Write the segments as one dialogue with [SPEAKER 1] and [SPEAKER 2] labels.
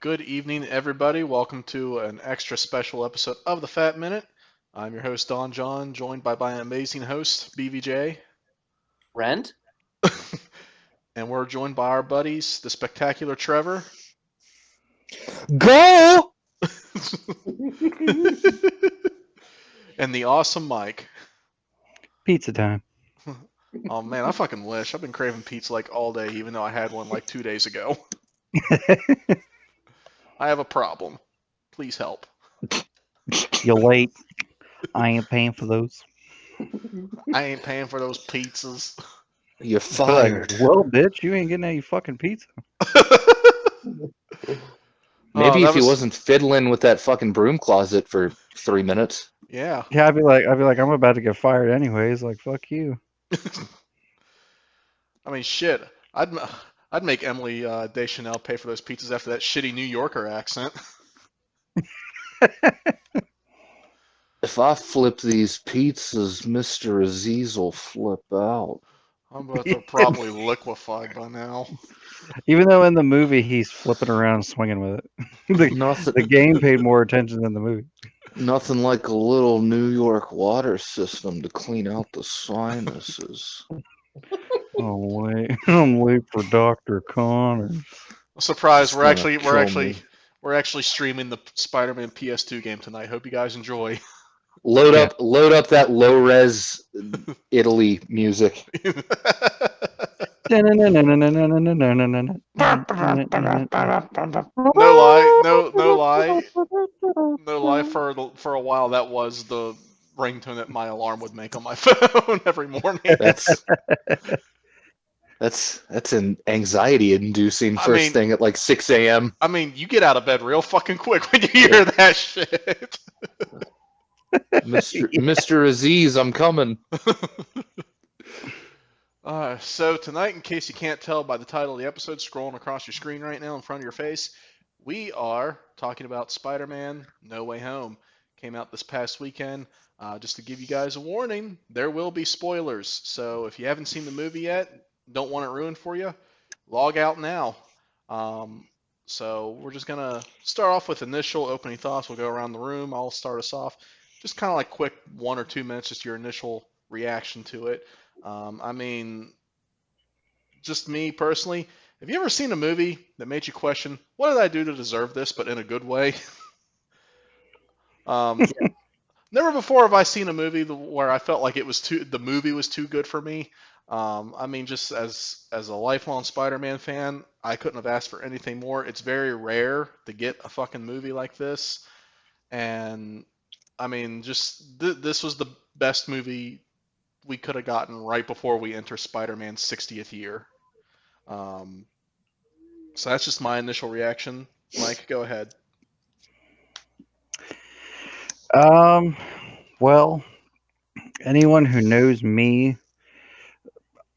[SPEAKER 1] Good evening, everybody. Welcome to an extra special episode of the Fat Minute. I'm your host, Don John, joined by my amazing host, BVJ.
[SPEAKER 2] Rent?
[SPEAKER 1] And we're joined by our buddies, the spectacular Trevor.
[SPEAKER 3] Go!
[SPEAKER 1] And the awesome Mike.
[SPEAKER 3] Pizza time.
[SPEAKER 1] Oh man, I fucking wish. I've been craving pizza like all day, even though I had one like 2 days ago. I have a problem. Please help.
[SPEAKER 3] You're late. I ain't paying for those.
[SPEAKER 1] I ain't paying for those pizzas.
[SPEAKER 3] They're
[SPEAKER 4] You're
[SPEAKER 3] like,
[SPEAKER 4] fired.
[SPEAKER 3] well, bitch, you ain't getting any fucking pizza.
[SPEAKER 1] Oh,
[SPEAKER 4] Maybe
[SPEAKER 1] that
[SPEAKER 4] if he
[SPEAKER 1] was
[SPEAKER 4] wasn't fiddling with that fucking broom closet for 3 minutes.
[SPEAKER 1] yeah.
[SPEAKER 3] Yeah, I'd be like, I'm about to get fired anyways. Like, fuck you.
[SPEAKER 1] I mean, shit. I'd make Emily Deschanel pay for those pizzas after that shitty New Yorker accent.
[SPEAKER 4] If I flip these pizzas, Mr. Aziz will flip out.
[SPEAKER 1] I'm about to probably liquefied by now.
[SPEAKER 3] Even though in the movie he's flipping around swinging with it. the,
[SPEAKER 4] Nothing,
[SPEAKER 3] the game paid more attention than the movie.
[SPEAKER 4] nothing like a little New York water system to clean out the sinuses.
[SPEAKER 3] I'm late for Dr. Connor.
[SPEAKER 1] I'm surprised
[SPEAKER 4] It's
[SPEAKER 1] we're
[SPEAKER 4] gonna
[SPEAKER 1] actually we're
[SPEAKER 4] kill
[SPEAKER 1] actually
[SPEAKER 4] me.
[SPEAKER 1] we're actually streaming the Spider-Man PS2 game tonight. Hope you guys enjoy.
[SPEAKER 4] Load
[SPEAKER 3] Yeah.
[SPEAKER 4] up that low res Italy music.
[SPEAKER 1] No lie, no lie. For a while, that was the ringtone that my alarm would make on my phone every morning.
[SPEAKER 4] That's that's an anxiety inducing
[SPEAKER 1] I
[SPEAKER 4] first
[SPEAKER 1] mean,
[SPEAKER 4] thing at like 6 a.m.
[SPEAKER 1] you get out of bed real fucking quick when you hear that shit.
[SPEAKER 4] Mr. Aziz, I'm coming.
[SPEAKER 1] So tonight, in case you can't tell by the title of the episode scrolling across your screen right now in front of your face, we are talking about Spider-Man No Way Home. Came out this past weekend. Just to give you guys a warning, there will be spoilers. So if you haven't seen the movie yet, don't want it ruined for you, log out now. So we're just gonna start off with initial opening thoughts. We'll go around the room. I'll start us off. Just kind of like quick 1 or 2 minutes, just your initial reaction to it. I mean, just me personally, have you ever seen a movie that made you question, what did I do to deserve this, but in a good way? um, Never before have I seen a movie where I felt like the movie was too good for me. Just as a lifelong Spider-Man fan, I couldn't have asked for anything more. It's very rare to get a fucking movie like this, and this was the best movie we could have gotten right before we enter Spider-Man's 60th year. Um, so that's just my initial reaction. Mike, go ahead.
[SPEAKER 3] Um, well, anyone who knows me,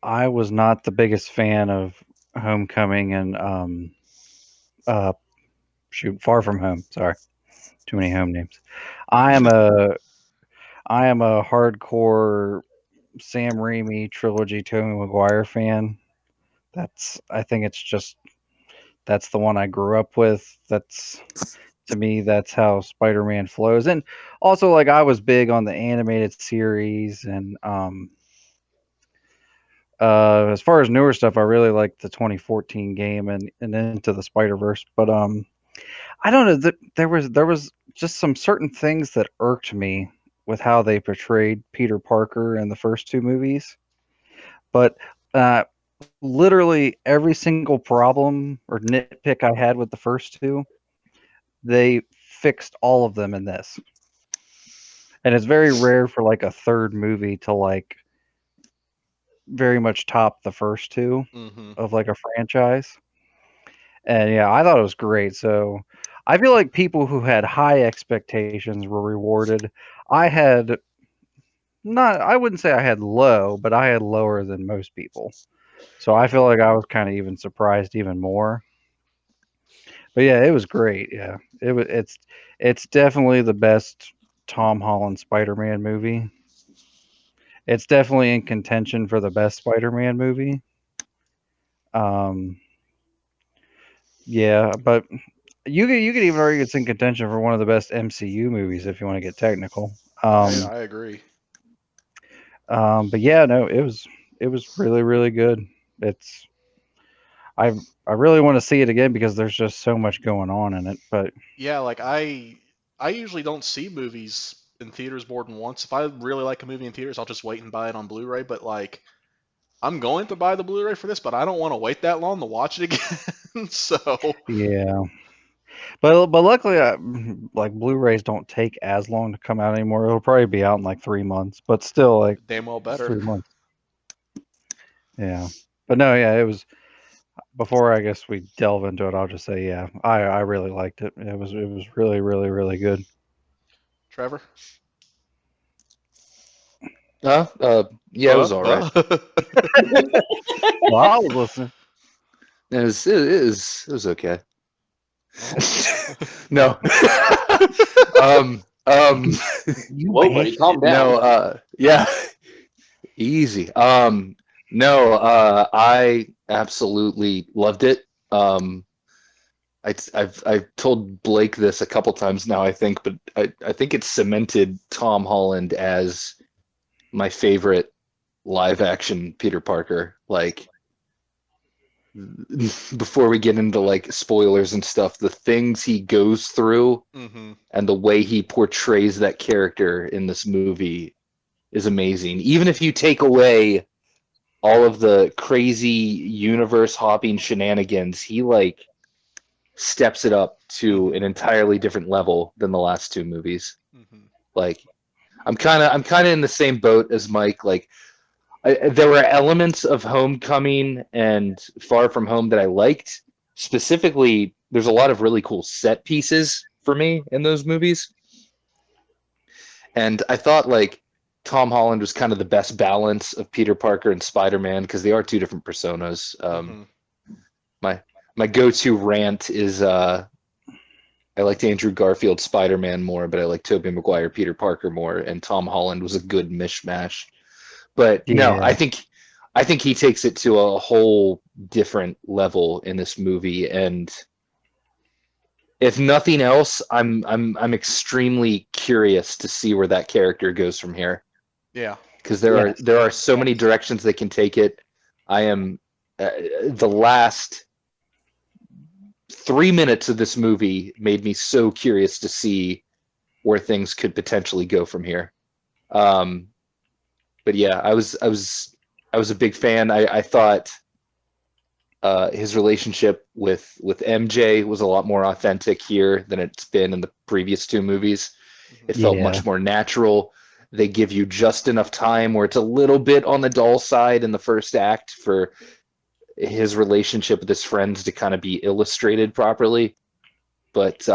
[SPEAKER 3] I was not the biggest fan of Homecoming and uh Far From Home. Sorry, too many home names. I am a I am a hardcore Sam Raimi trilogy Tobey Maguire fan. I think it's just that's the one I grew up with. That's to me that's how Spider-Man flows. And also like I was big on the animated series and as far as newer stuff I really like the 2014 game and Into the Spider-Verse, but I don't know. There was just some certain things that irked me with how they portrayed Peter Parker in the first two movies. But uh, literally every single problem or nitpick I had with the first two, they fixed all of them in this. And it's very rare for like a third movie to like very much top the first two
[SPEAKER 1] Mm-hmm.
[SPEAKER 3] of like a franchise. And yeah, I thought it was great. So I feel like people who had high expectations were rewarded. I had not, I wouldn't say I had low, but I had lower than most people. So I feel like I was kind of even surprised even more. But yeah, it was great. Yeah, it's definitely the best Tom Holland Spider-Man movie. It's definitely in contention for the best Spider-Man movie. Um, yeah, but you could even argue it's in contention for one of the best MCU movies if you want to get technical.
[SPEAKER 1] I agree.
[SPEAKER 3] But yeah, no, it was really really good. It's I really want to see it again because there's just so much going on in it. But
[SPEAKER 1] Yeah, like I usually don't see movies in theaters more than once. If I really like a movie in theaters, I'll just wait and buy it on Blu-ray. But like, I'm going to buy the Blu-ray for this, but I don't want to wait that long to watch it again. So
[SPEAKER 3] yeah, but luckily, like Blu-rays don't take as long to come out anymore. It'll probably be out in like 3 months, but still, like
[SPEAKER 1] damn well
[SPEAKER 3] it's
[SPEAKER 1] better.
[SPEAKER 3] 3 months. Yeah, but no, yeah, it was. Before I guess we delve into it, I'll just say, yeah, I really liked it. It was really really really good.
[SPEAKER 1] Trevor?
[SPEAKER 4] Huh? Yeah, it was all right.
[SPEAKER 3] Well, I was listening.
[SPEAKER 4] It was okay.
[SPEAKER 1] Oh.
[SPEAKER 4] No. um, um,
[SPEAKER 3] You
[SPEAKER 2] Whoa, buddy, calm down.
[SPEAKER 4] no, yeah, easy. No, I absolutely loved it. I've told Blake this a couple times now, I think, but I think it's cemented Tom Holland as my favorite live action Peter Parker. Like, before we get into like spoilers and stuff, the things he goes through
[SPEAKER 1] hmm
[SPEAKER 4] and the way he portrays that character in this movie is amazing. Even if you take away all of the crazy universe hopping shenanigans, he like steps it up to
[SPEAKER 1] hmm
[SPEAKER 4] an entirely different level than the last two movies.
[SPEAKER 1] hmm
[SPEAKER 4] Like, I'm kind of in the same boat as Mike. Like, there were elements of Homecoming and Far From Home that I liked. Specifically, there's a lot of really cool set pieces for me in those movies. And I thought like Tom Holland was kind of the best balance of Peter Parker and Spider-Man because they are two different personas.
[SPEAKER 1] hmm
[SPEAKER 4] My my go-to rant is I liked Andrew Garfield Spider-Man more, but I like Tobey Maguire Peter Parker more, and Tom Holland was a good mishmash. But no,
[SPEAKER 3] Yeah,
[SPEAKER 4] I think he takes it to a whole different level in this movie, and if nothing else, I'm extremely curious to see where that character goes from here
[SPEAKER 1] Yeah.
[SPEAKER 4] because there are
[SPEAKER 3] yes,
[SPEAKER 4] there are so many directions they can take it. I am the last 3 minutes of this movie made me so curious to see where things could potentially go from here. Um, but yeah, I was a big fan. I thought his relationship with MJ was a lot more authentic here than it's been in the previous two movies.
[SPEAKER 1] hmm
[SPEAKER 4] It felt
[SPEAKER 3] yeah,
[SPEAKER 4] much more natural. They give you just enough time where it's a little bit on the dull side in the first act for his relationship with his friends to kind of be illustrated properly. But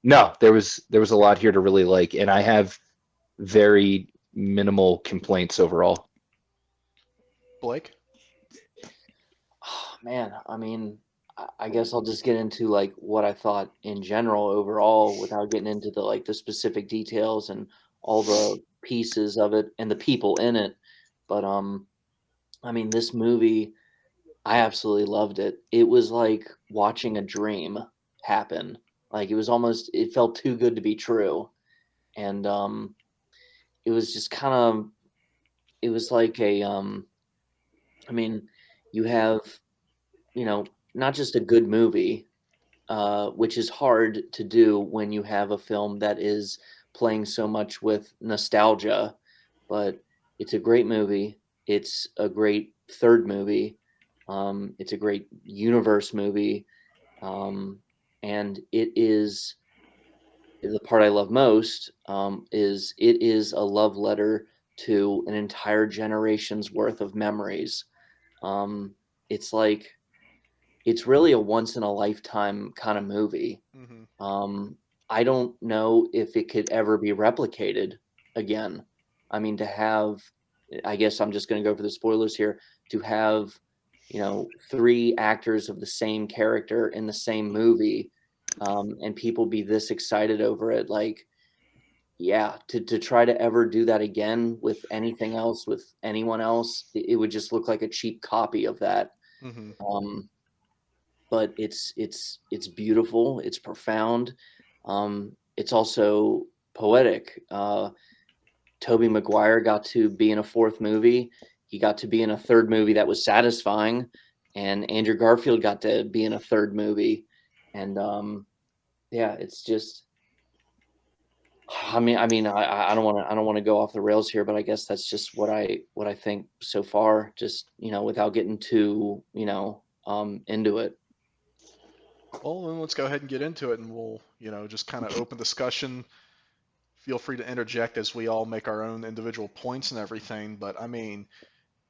[SPEAKER 4] no, there was a lot here to really like, and I have very minimal complaints overall.
[SPEAKER 1] Blake?
[SPEAKER 2] Oh, man, I mean, I guess I'll just get into like what I thought in general overall without getting into the specific details and all the pieces of it and the people in it. But I mean, this movie, I absolutely loved it. It was like watching a dream happen. Like it felt too good to be true. And it was just kind of it was like a I mean, you have, not just a good movie, which is hard to do when you have a film that is playing so much with nostalgia, but it's a great movie. It's a great third movie. It's a great universe movie. Um, and it is the part I love most, is it is a love letter to an entire generation's worth of memories. Um, it's like it's really a once in a lifetime kind of movie.
[SPEAKER 1] hmm
[SPEAKER 2] Um, I don't know if it could ever be replicated again. I mean, I guess I'm just going to go for the spoilers here, to have, three actors of the same character in the same movie, and people be this excited over it. Like, yeah, to try to ever do that again with anything else, with anyone else, it would just look like a cheap copy of that.
[SPEAKER 1] hmm
[SPEAKER 2] Um, but it's beautiful. It's profound. It's also poetic. Tobey Maguire got to be in a fourth movie. He got to be in a third movie that was satisfying, and Andrew Garfield got to be in a third movie. And yeah, it's just. I don't want to go off the rails here, but I guess that's just what I think so far. Just without getting too into it.
[SPEAKER 1] Well, then let's go ahead and get into it, and we'll just kind of open discussion. Feel free to interject as we all make our own individual points and everything. But I mean,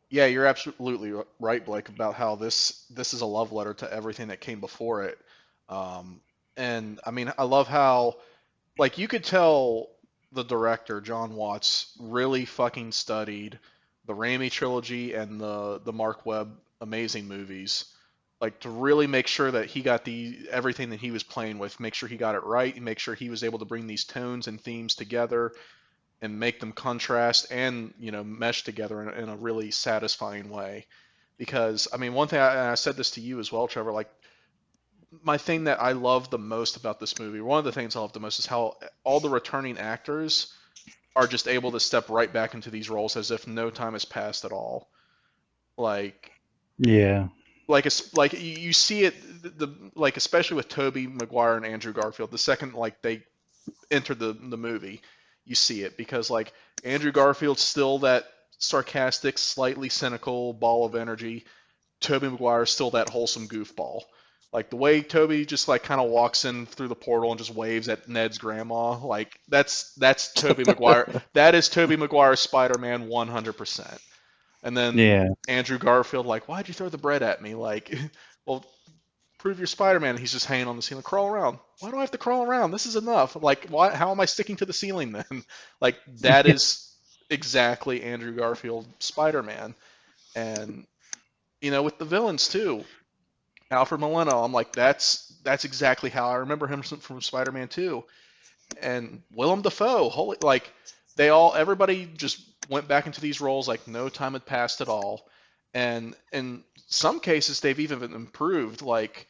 [SPEAKER 1] yeah, you're absolutely right, Blake, about how this is a love letter to everything that came before it. And I mean, I love how, like, you could tell the director, John Watts, really fucking studied the Raimi trilogy and the Mark Webb amazing movies, like to really make sure that he got everything that he was playing with, make sure he got it right, and make sure he was able to bring these tones and themes together and make them contrast and mesh together in a really satisfying way. Because I mean, one thing I said this to you as well, Trevor. Like, my thing that I love the most about this movie, one of the things I love the most, is how all the returning actors are just able to step right back into these roles as if no time has passed at all. Like,
[SPEAKER 3] Yeah.
[SPEAKER 1] like it's like you see it, like especially with Tobey Maguire and Andrew Garfield. The second like they enter the movie, you see it because like Andrew Garfield's still that sarcastic, slightly cynical ball of energy. Tobey Maguire is still that wholesome goofball. Like the way Toby just like kind of walks in through the portal and just waves at Ned's grandma, like that's Tobey Maguire. That is Tobey Maguire's Spider-Man 100%. And then
[SPEAKER 3] Yeah.
[SPEAKER 1] Andrew Garfield, like, why'd you throw the bread at me? Like, well, prove you're Spider-Man. He's just hanging on the ceiling, crawl around. Why do I have to crawl around? This is enough. Like, why? How am I sticking to the ceiling then? Like, that is exactly Andrew Garfield Spider-Man. And with the villains too. Alfred Molina, I'm like, that's exactly how I remember him from Spider-Man 2. And Willem Dafoe, holy, like everybody just went back into these roles like no time had passed at all. And in some cases, they've even improved. Like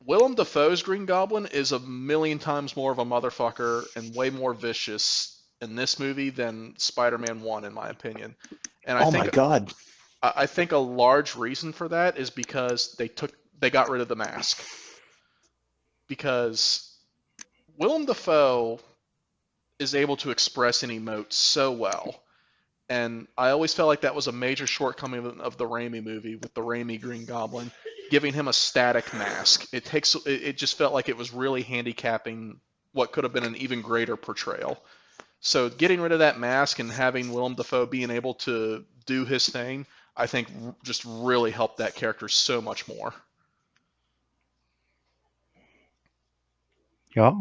[SPEAKER 1] Willem Dafoe's Green Goblin is a million times more of a motherfucker and way more vicious in this movie than Spider-Man 1, in my opinion. And
[SPEAKER 4] Oh my God.
[SPEAKER 1] I think a large reason for that is because they got rid of the mask. Because Willem Dafoe is able to express and emote so well. And I always felt like that was a major shortcoming of the Raimi movie with the Raimi Green Goblin, giving him a static mask. It just felt like it was really handicapping what could have been an even greater portrayal. So getting rid of that mask and having Willem Dafoe being able to do his thing, I think just really helped that character so much more.
[SPEAKER 3] Yeah.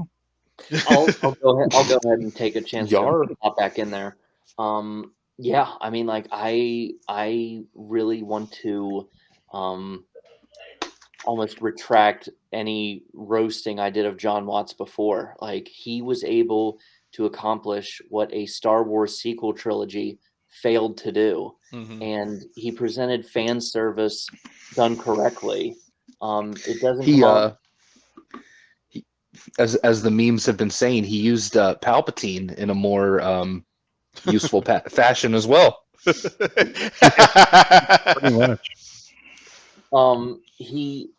[SPEAKER 2] I'll go ahead. I'll go ahead and take a chance
[SPEAKER 4] Yar.
[SPEAKER 2] to pop back in there. Yeah, I mean, like I really want to almost retract any roasting I did of John Watts before. Like he was able to accomplish what a Star Wars sequel trilogy failed to do, and he presented fan service done correctly. It doesn't come off.
[SPEAKER 4] As the memes have been saying, he used Palpatine in a more useful fashion as well.
[SPEAKER 3] Pretty much.
[SPEAKER 2] He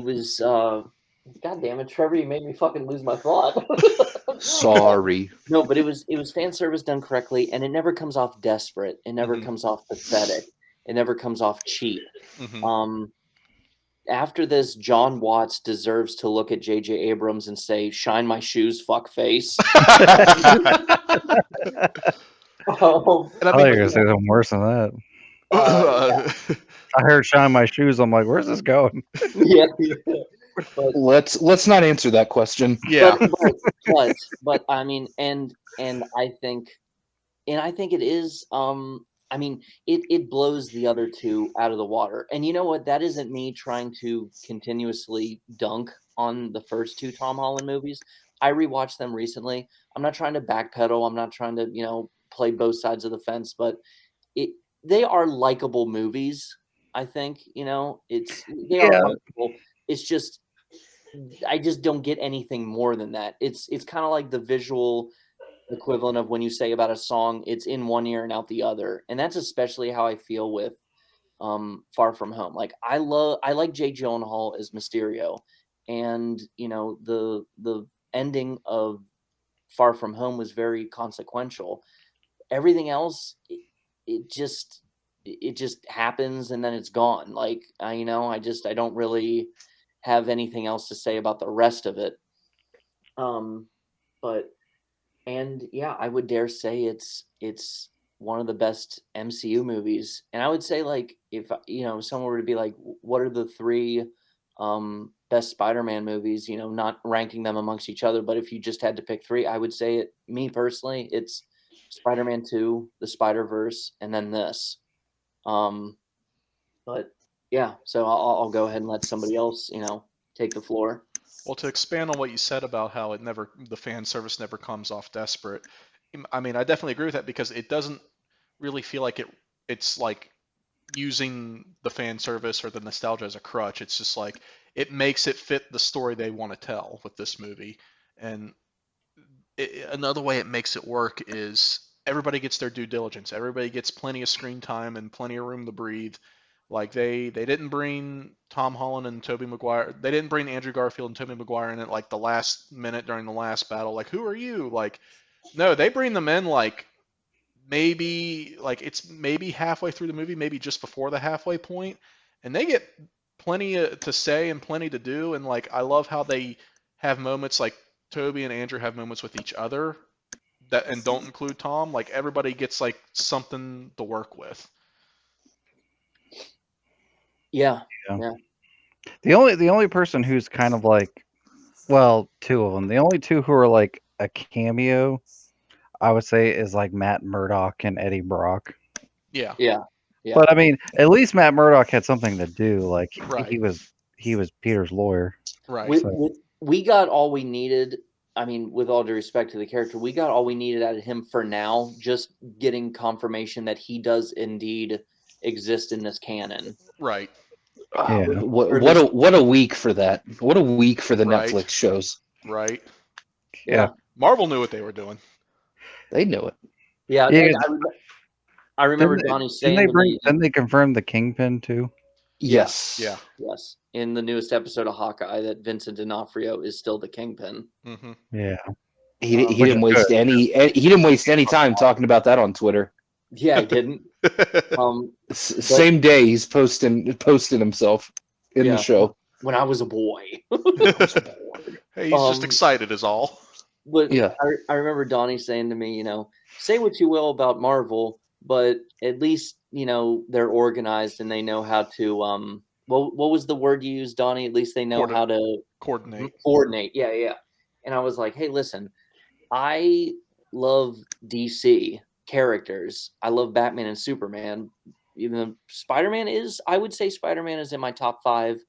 [SPEAKER 2] was God damn it, Trevor, you made me fucking lose my thought.
[SPEAKER 4] Sorry.
[SPEAKER 2] No, but it was fan service done correctly, and it never comes off desperate. It never comes off pathetic. It never comes off cheap. After this, John Watts deserves to look at J.J. Abrams and say, "Shine my shoes, fuck face."
[SPEAKER 3] I thought you were gonna say something worse than that.
[SPEAKER 2] Yeah.
[SPEAKER 3] I heard "shine my shoes." I'm like, "Where's this going?"
[SPEAKER 2] Yeah.
[SPEAKER 4] Let's not answer that question.
[SPEAKER 1] Yeah.
[SPEAKER 2] But I mean, and I think it is. I mean, it blows the other two out of the water. And you know what? That isn't me trying to continuously dunk on the first two Tom Holland movies. I rewatched them recently. I'm not trying to backpedal. I'm not trying to, play both sides of the fence, but they are likable movies. I think, they are likable. it's just I just don't get anything more than that. It's kind of like the visual equivalent of when you say about a song, it's in one ear and out the other, and that's especially how I feel with Far From Home. Like I like Jake Gyllenhaal as Mysterio, and the ending of Far From Home was very consequential. Everything else, it just happens and then it's gone. Like I don't really have anything else to say about the rest of it. But and yeah, I would dare say it's one of the best MCU movies. And I would say, like, if someone were to be like, what are the three best Spider-Man movies, not ranking them amongst each other, but if you just had to pick three, I would say me personally, it's Spider-Man 2, the Spider-Verse, and then this. But yeah, so I'll go ahead and let somebody else, take the floor.
[SPEAKER 1] Well, to expand on what you said about how the fan service never comes off desperate. I mean, I definitely agree with that because it doesn't really feel like it's like using the fan service or the nostalgia as a crutch. It's just like it makes it fit the story they want to tell with this movie. And another way it makes it work is everybody gets their due diligence. Everybody gets plenty of screen time and plenty of room to breathe. Like they didn't bring Tom Holland and Tobey Maguire. They didn't bring Andrew Garfield and Tobey Maguire in at like the last minute during the last battle. Like, who are you? Like, no, they bring them in like it's maybe halfway through the movie, maybe just before the halfway point, and they get plenty to say and plenty to do. And like I love how they have moments like Toby and Andrew have moments with each other and don't include Tom. Like everybody gets like something to work with.
[SPEAKER 2] Yeah.
[SPEAKER 3] The only person who's kind of like, well, two of them. The only two who are like a cameo, I would say, is like Matt Murdock and Eddie Brock.
[SPEAKER 1] Yeah.
[SPEAKER 3] But I mean, at least Matt Murdock had something to do. Like
[SPEAKER 1] Right.
[SPEAKER 3] he was Peter's lawyer.
[SPEAKER 1] Right.
[SPEAKER 2] We got all we needed. I mean, with all due respect to the character, we got all we needed out of him for now. Just getting confirmation that he does indeed exist in this canon.
[SPEAKER 1] Right.
[SPEAKER 3] Yeah.
[SPEAKER 4] What a week for that. What a week for the
[SPEAKER 1] Right.
[SPEAKER 4] Netflix shows.
[SPEAKER 1] Right.
[SPEAKER 3] Yeah.
[SPEAKER 1] Marvel knew what they were doing.
[SPEAKER 4] They knew it.
[SPEAKER 2] Yeah.
[SPEAKER 3] Yeah.
[SPEAKER 2] I remember Donnie saying
[SPEAKER 3] Didn't they confirm the Kingpin too?
[SPEAKER 4] Yes.
[SPEAKER 1] Yeah.
[SPEAKER 2] Yes, in the newest episode of Hawkeye, that Vincent D'Onofrio is still the Kingpin.
[SPEAKER 1] Mm-hmm.
[SPEAKER 3] Yeah.
[SPEAKER 4] He didn't waste any time talking about that on Twitter.
[SPEAKER 2] Yeah, he didn't.
[SPEAKER 4] Same day he's posting himself in the show.
[SPEAKER 2] When I was a boy.
[SPEAKER 1] Hey, he's just excited is all.
[SPEAKER 2] But
[SPEAKER 4] yeah.
[SPEAKER 2] I remember Donnie saying to me, say what you will about Marvel, but at least, they're organized and they know how to, what was the word you used, Donnie? At least they know how to coordinate. Yeah. And I was like, hey, listen, I love DC characters. I love Batman and Superman. Even though I would say Spider-Man is in my top 5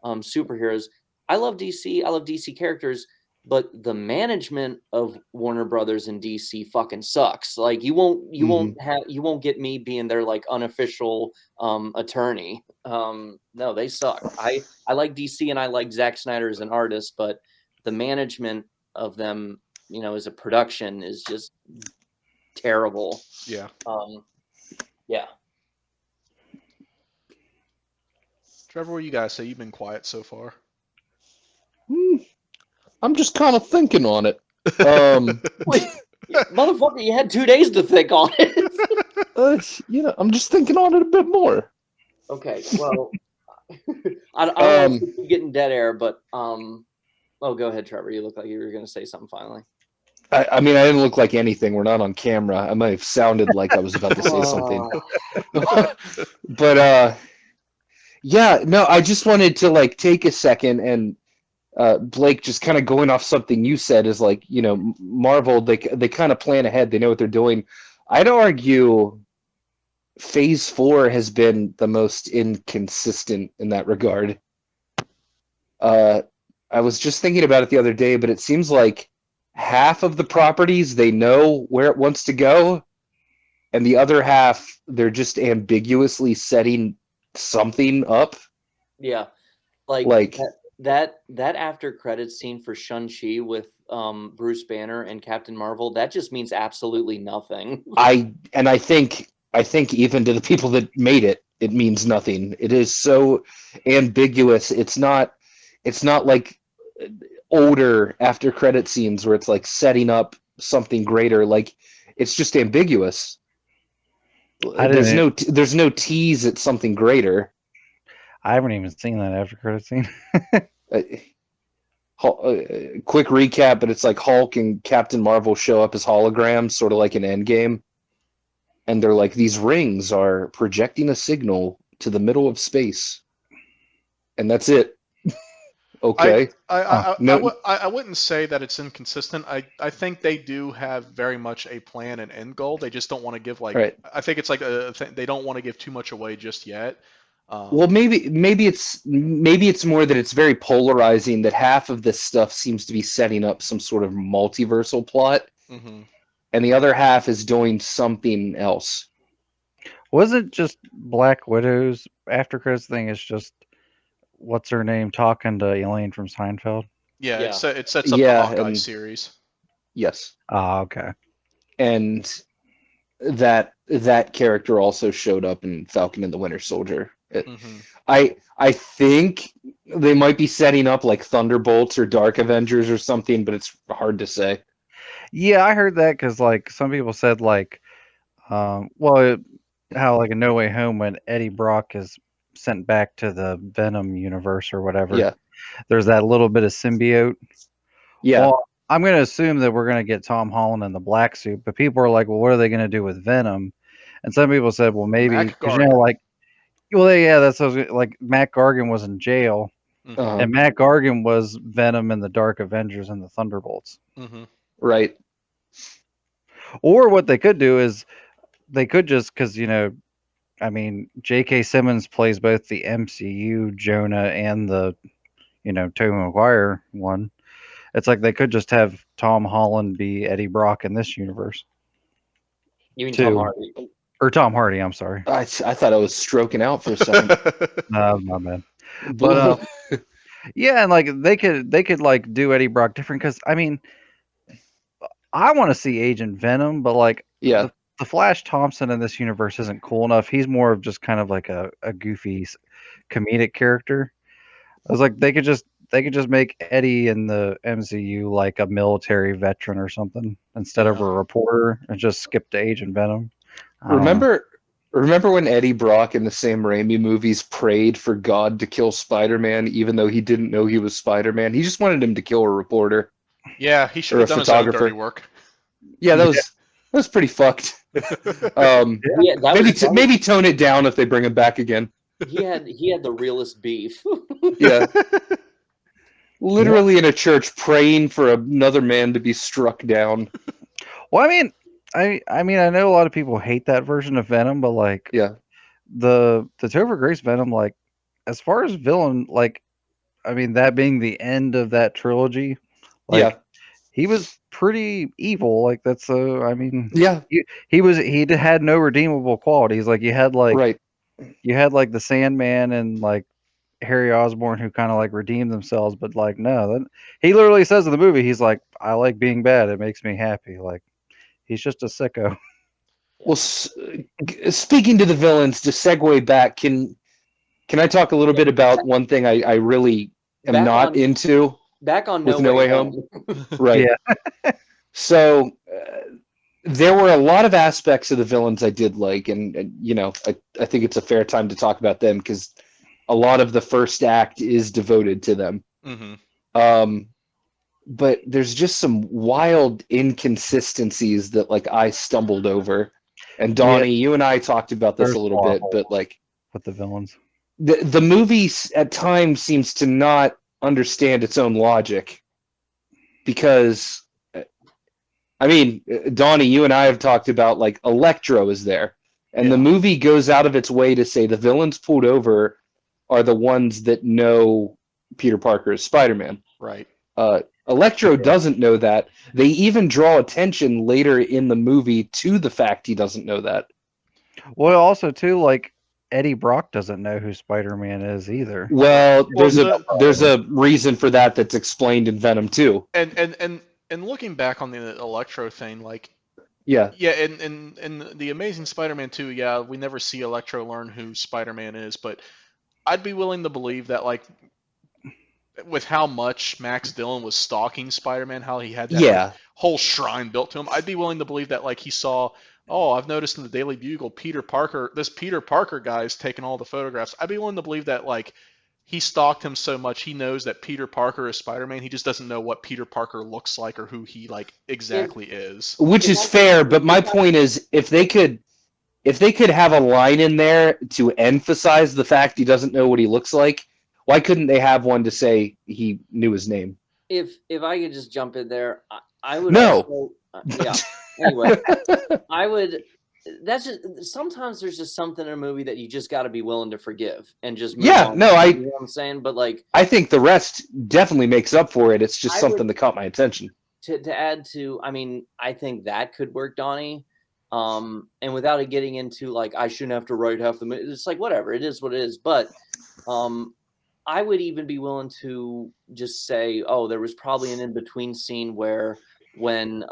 [SPEAKER 2] superheroes. I love DC. I love DC characters, but the management of Warner Brothers and DC fucking sucks. Like you won't get me being their like unofficial attorney. No, they suck. I like DC and I like Zack Snyder as an artist, but the management of them, as a production is just terrible.
[SPEAKER 1] Yeah.
[SPEAKER 2] Yeah.
[SPEAKER 1] Trevor, what do you guys say? You've been quiet so far.
[SPEAKER 4] I'm just kind of thinking on it.
[SPEAKER 2] Wait, motherfucker, you had 2 days to think on it.
[SPEAKER 4] I'm just thinking on it a bit more.
[SPEAKER 2] Okay, well, I don't want to keep getting dead air, but go ahead, Trevor. You look like you were going to say something finally.
[SPEAKER 4] I mean, I didn't look like anything. We're not on camera. I might have sounded like I was about to say something. But yeah, no, I just wanted to like take a second and Blake, just kind of going off something you said is like, Marvel, they kind of plan ahead. They know what they're doing. I'd argue Phase 4 has been the most inconsistent in that regard. I was just thinking about it the other day, but it seems like half of the properties they know where it wants to go, and the other half they're just ambiguously setting something up.
[SPEAKER 2] Yeah, like that after credits scene for Shang-Chi with Bruce Banner and Captain Marvel, that just means absolutely nothing.
[SPEAKER 4] I think even to the people that made it, it means nothing. It is so ambiguous. It's not like older after credit scenes where it's like setting up something greater. Like it's just ambiguous. There's no tease at something greater.
[SPEAKER 3] I haven't even seen that after credit scene.
[SPEAKER 4] Quick recap, but it's like Hulk and Captain Marvel show up as holograms, sort of like an Endgame, and they're like, these rings are projecting a signal to the middle of space, and that's it. Okay.
[SPEAKER 1] I wouldn't say that it's inconsistent. I think they do have very much a plan and end goal. They just don't want to give
[SPEAKER 4] Right.
[SPEAKER 1] I think it's like they don't want to give too much away just yet.
[SPEAKER 4] Well, maybe it's more that it's very polarizing. That half of this stuff seems to be setting up some sort of multiversal plot, and the other half is doing something else.
[SPEAKER 3] Was it just Black Widow's after credits thing? Is just what's her name talking to Elaine from Seinfeld?
[SPEAKER 1] Yeah. It sets up the Hawkeye series.
[SPEAKER 4] Yes.
[SPEAKER 3] Okay.
[SPEAKER 4] And that character also showed up in Falcon and the Winter Soldier. I think they might be setting up like Thunderbolts or Dark Avengers or something, but it's hard to say.
[SPEAKER 3] Yeah, I heard that because like some people said like, how like in No Way Home when Eddie Brock is sent back to the Venom universe or whatever.
[SPEAKER 4] Yeah.
[SPEAKER 3] There's that little bit of symbiote.
[SPEAKER 4] Yeah.
[SPEAKER 3] Well, I'm going to assume that we're going to get Tom Holland in the black suit, but people are like, well, what are they going to do with Venom? And some people said, well, maybe because that's like Matt Gargan was in jail, and Matt Gargan was Venom in the Dark Avengers and the Thunderbolts.
[SPEAKER 4] Right.
[SPEAKER 3] Or what they could do is they could just because J.K. Simmons plays both the MCU Jonah and the Tobey Maguire one. It's like they could just have Tom Holland be Eddie Brock in this universe.
[SPEAKER 2] You mean Tom Hardy?
[SPEAKER 3] Or Tom Hardy, I'm sorry.
[SPEAKER 4] I thought I was stroking out for a second.
[SPEAKER 3] No, my bad. But yeah, and like they could like do Eddie Brock different because I want to see Agent Venom, but like the Flash Thompson in this universe isn't cool enough. He's more of just kind of like a goofy comedic character. I was like they could just make Eddie in the MCU like a military veteran or something instead of a reporter and just skip to Agent Venom.
[SPEAKER 4] Remember when Eddie Brock in the Sam Raimi movies prayed for God to kill Spider-Man even though he didn't know he was Spider-Man? He just wanted him to kill a reporter.
[SPEAKER 1] Yeah, he should have done his own dirty work.
[SPEAKER 4] Yeah, that was pretty fucked. Maybe tone it down if they bring him back again.
[SPEAKER 2] He had the realest beef.
[SPEAKER 4] Yeah. Literally in a church praying for another man to be struck down.
[SPEAKER 3] Well, I know a lot of people hate that version of Venom, but like the Topher Grace Venom, like as far as villain, like that being the end of that trilogy, like he was pretty evil. Like that's he had no redeemable qualities. Like you had like the Sandman and like Harry Osborn who kind of like redeemed themselves, but like no, he literally says in the movie, he's like, I like being bad, it makes me happy. Like he's just a sicko.
[SPEAKER 4] Well, speaking to the villains, to segue back, can I talk a little bit about one thing I really am not into?
[SPEAKER 2] Back on
[SPEAKER 4] with No Way Home. Right. Yeah. So there were a lot of aspects of the villains I did like, and I think it's a fair time to talk about them because a lot of the first act is devoted to them. But there's just some wild inconsistencies that like I stumbled over. And Donnie, you and I talked about this a little bit, but like
[SPEAKER 3] with the villains,
[SPEAKER 4] the movie at times seems to not understand its own logic because Donnie, you and I have talked about like Electro is there, and the movie goes out of its way to say the villains pulled over are the ones that know Peter Parker is Spider-Man.
[SPEAKER 1] Right.
[SPEAKER 4] Electro doesn't know that. They even draw attention later in the movie to the fact he doesn't know that.
[SPEAKER 3] Well, also too, like Eddie Brock doesn't know who Spider-Man is either.
[SPEAKER 4] Well,
[SPEAKER 1] Well,
[SPEAKER 4] there's a reason for that that's explained in Venom 2.
[SPEAKER 1] and looking back on the Electro thing, like
[SPEAKER 4] Yeah.
[SPEAKER 1] yeah, in the Amazing Spider-Man 2, yeah, we never see Electro learn who Spider-Man is, but I'd be willing to believe that like with how much Max Dillon was stalking Spider-Man, how he had that like
[SPEAKER 4] Yeah.
[SPEAKER 1] whole shrine built to him, I'd be willing to believe that like he saw, oh, I've noticed in the Daily Bugle, this Peter Parker guy's taking all the photographs. I'd be willing to believe that like he stalked him so much he knows that Peter Parker is Spider-Man. He just doesn't know what Peter Parker looks like or who he like exactly is.
[SPEAKER 4] Which is fair, but my point is if they could have a line in there to emphasize the fact he doesn't know what he looks like, why couldn't they have one to say he knew his name?
[SPEAKER 2] If I could just jump in there, I would
[SPEAKER 4] No.
[SPEAKER 2] also, yeah. Anyway, I would. That's just sometimes there's just something in a movie that you just got to be willing to forgive and just move
[SPEAKER 4] Yeah,
[SPEAKER 2] on.
[SPEAKER 4] no,
[SPEAKER 2] You know what I'm saying? But like,
[SPEAKER 4] I think the rest definitely makes up for it. It's just
[SPEAKER 2] I
[SPEAKER 4] something
[SPEAKER 2] would-
[SPEAKER 4] that caught my attention.
[SPEAKER 2] to add to, I mean, I think that could work, Donnie. And without it getting into like I shouldn't have to write half the movie. It's like whatever, it is what it is. But I would even be willing to just say, oh, there was probably an in-between scene where when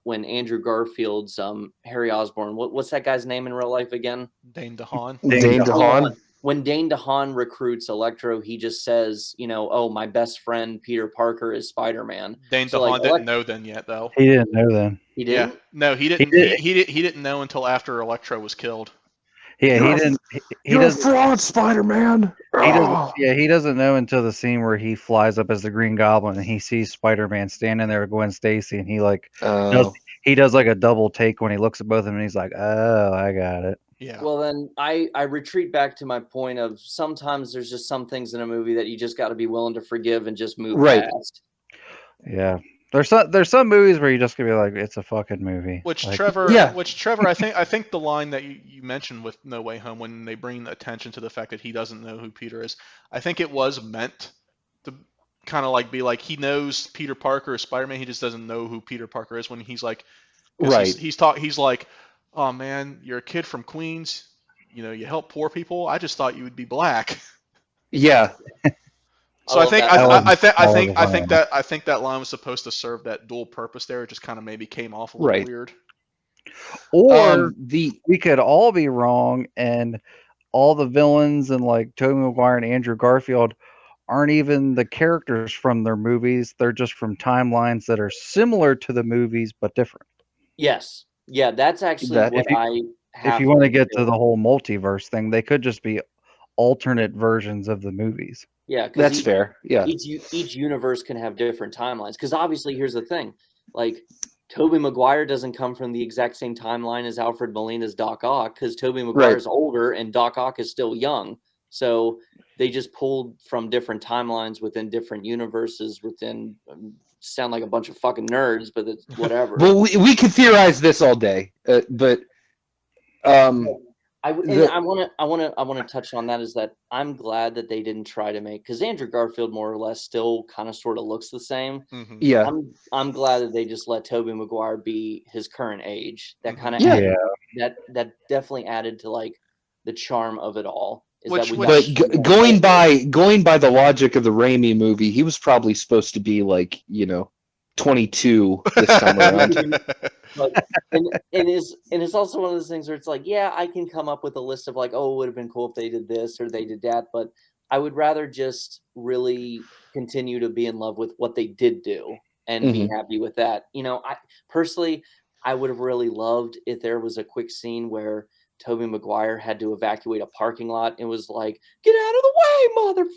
[SPEAKER 2] when Andrew Garfield's Harry Osborn, what's that guy's name in real life again?
[SPEAKER 1] Dane DeHaan.
[SPEAKER 4] Dane DeHaan.
[SPEAKER 2] When Dane DeHaan recruits Electro, he just says, you know, oh, my best friend Peter Parker is Spider-Man.
[SPEAKER 1] Dane
[SPEAKER 2] So,
[SPEAKER 1] DeHaan
[SPEAKER 2] like,
[SPEAKER 1] didn't know then yet though.
[SPEAKER 3] He didn't know then.
[SPEAKER 2] He
[SPEAKER 1] Yeah,
[SPEAKER 2] didn't.
[SPEAKER 1] no, he didn't. He didn't know until after Electro was killed.
[SPEAKER 3] Yeah, he didn't. He doesn't.
[SPEAKER 4] fraud, Spider-Man.
[SPEAKER 3] He doesn't. Yeah, he doesn't know until the scene where he flies up as the Green Goblin and he sees Spider-Man standing there with Gwen Stacy, and he like does like a double take when he looks at both of them, and he's like, "Oh, I got it."
[SPEAKER 1] Yeah.
[SPEAKER 2] Well, then I retreat back to my point of sometimes there's just some things in a movie that you just got to be willing to forgive and just move past.
[SPEAKER 3] Yeah. There's some movies where you just gonna be like, it's a fucking movie.
[SPEAKER 1] Which
[SPEAKER 3] Like,
[SPEAKER 1] Trevor,
[SPEAKER 4] Yeah.
[SPEAKER 1] I think the line that you mentioned with No Way Home when they bring attention to the fact that he doesn't know who Peter is, I think it was meant to kind of like be like he knows Peter Parker is Spider-Man, he just doesn't know who Peter Parker is when he's like, 'cause
[SPEAKER 4] Right.
[SPEAKER 1] he's like, oh man, you're a kid from Queens, you know, you help poor people. I just thought you would be black.
[SPEAKER 4] Yeah.
[SPEAKER 1] So I think
[SPEAKER 3] that.
[SPEAKER 1] I think that line was supposed to serve that dual purpose there. It just kind of maybe came off a little
[SPEAKER 4] Right.
[SPEAKER 1] weird.
[SPEAKER 3] Or
[SPEAKER 4] The
[SPEAKER 3] we could all be wrong, and all the villains and like Tobey Maguire and Andrew Garfield aren't even the characters from their movies. They're just from timelines that are similar to the movies but different.
[SPEAKER 2] Yes. Yeah, that's actually
[SPEAKER 4] That-
[SPEAKER 2] what I have.
[SPEAKER 3] If you want to get to the whole multiverse thing, they could just be alternate versions of the movies.
[SPEAKER 2] yeah, 'cause
[SPEAKER 4] that's fair. Yeah.
[SPEAKER 2] each universe can have different timelines. Because obviously, here's the thing: like, Tobey Maguire doesn't come from the exact same timeline as Alfred Molina's Doc Ock, because Tobey Maguire's older and Doc Ock is still young. So they just pulled from different timelines within different universes. Within sound like a bunch of fucking nerds, but it's whatever.
[SPEAKER 4] Well, we could theorize this all day, but
[SPEAKER 2] I want to touch on that is that I'm glad that they didn't try to make, because Andrew Garfield more or less still kind of sort of looks the same.
[SPEAKER 1] Mm-hmm.
[SPEAKER 4] yeah.
[SPEAKER 2] I'm glad that they just let Tobey Maguire be his current age. That kind of
[SPEAKER 4] Yeah.
[SPEAKER 2] that definitely added to like the charm of it all. Is
[SPEAKER 1] Which-
[SPEAKER 2] that we
[SPEAKER 1] which-
[SPEAKER 2] got
[SPEAKER 4] But
[SPEAKER 2] some-
[SPEAKER 4] going by the logic of the Raimi movie, he was probably supposed to be like, 22 this time around.
[SPEAKER 2] But, and it's also one of those things where it's like, yeah, I can come up with a list of like, oh, it would have been cool if they did this or they did that, but I would rather just really continue to be in love with what they did do and be happy with that. I personally, I would have really loved if there was a quick scene where Tobey Maguire had to evacuate a parking lot and was like, "Get out of the way,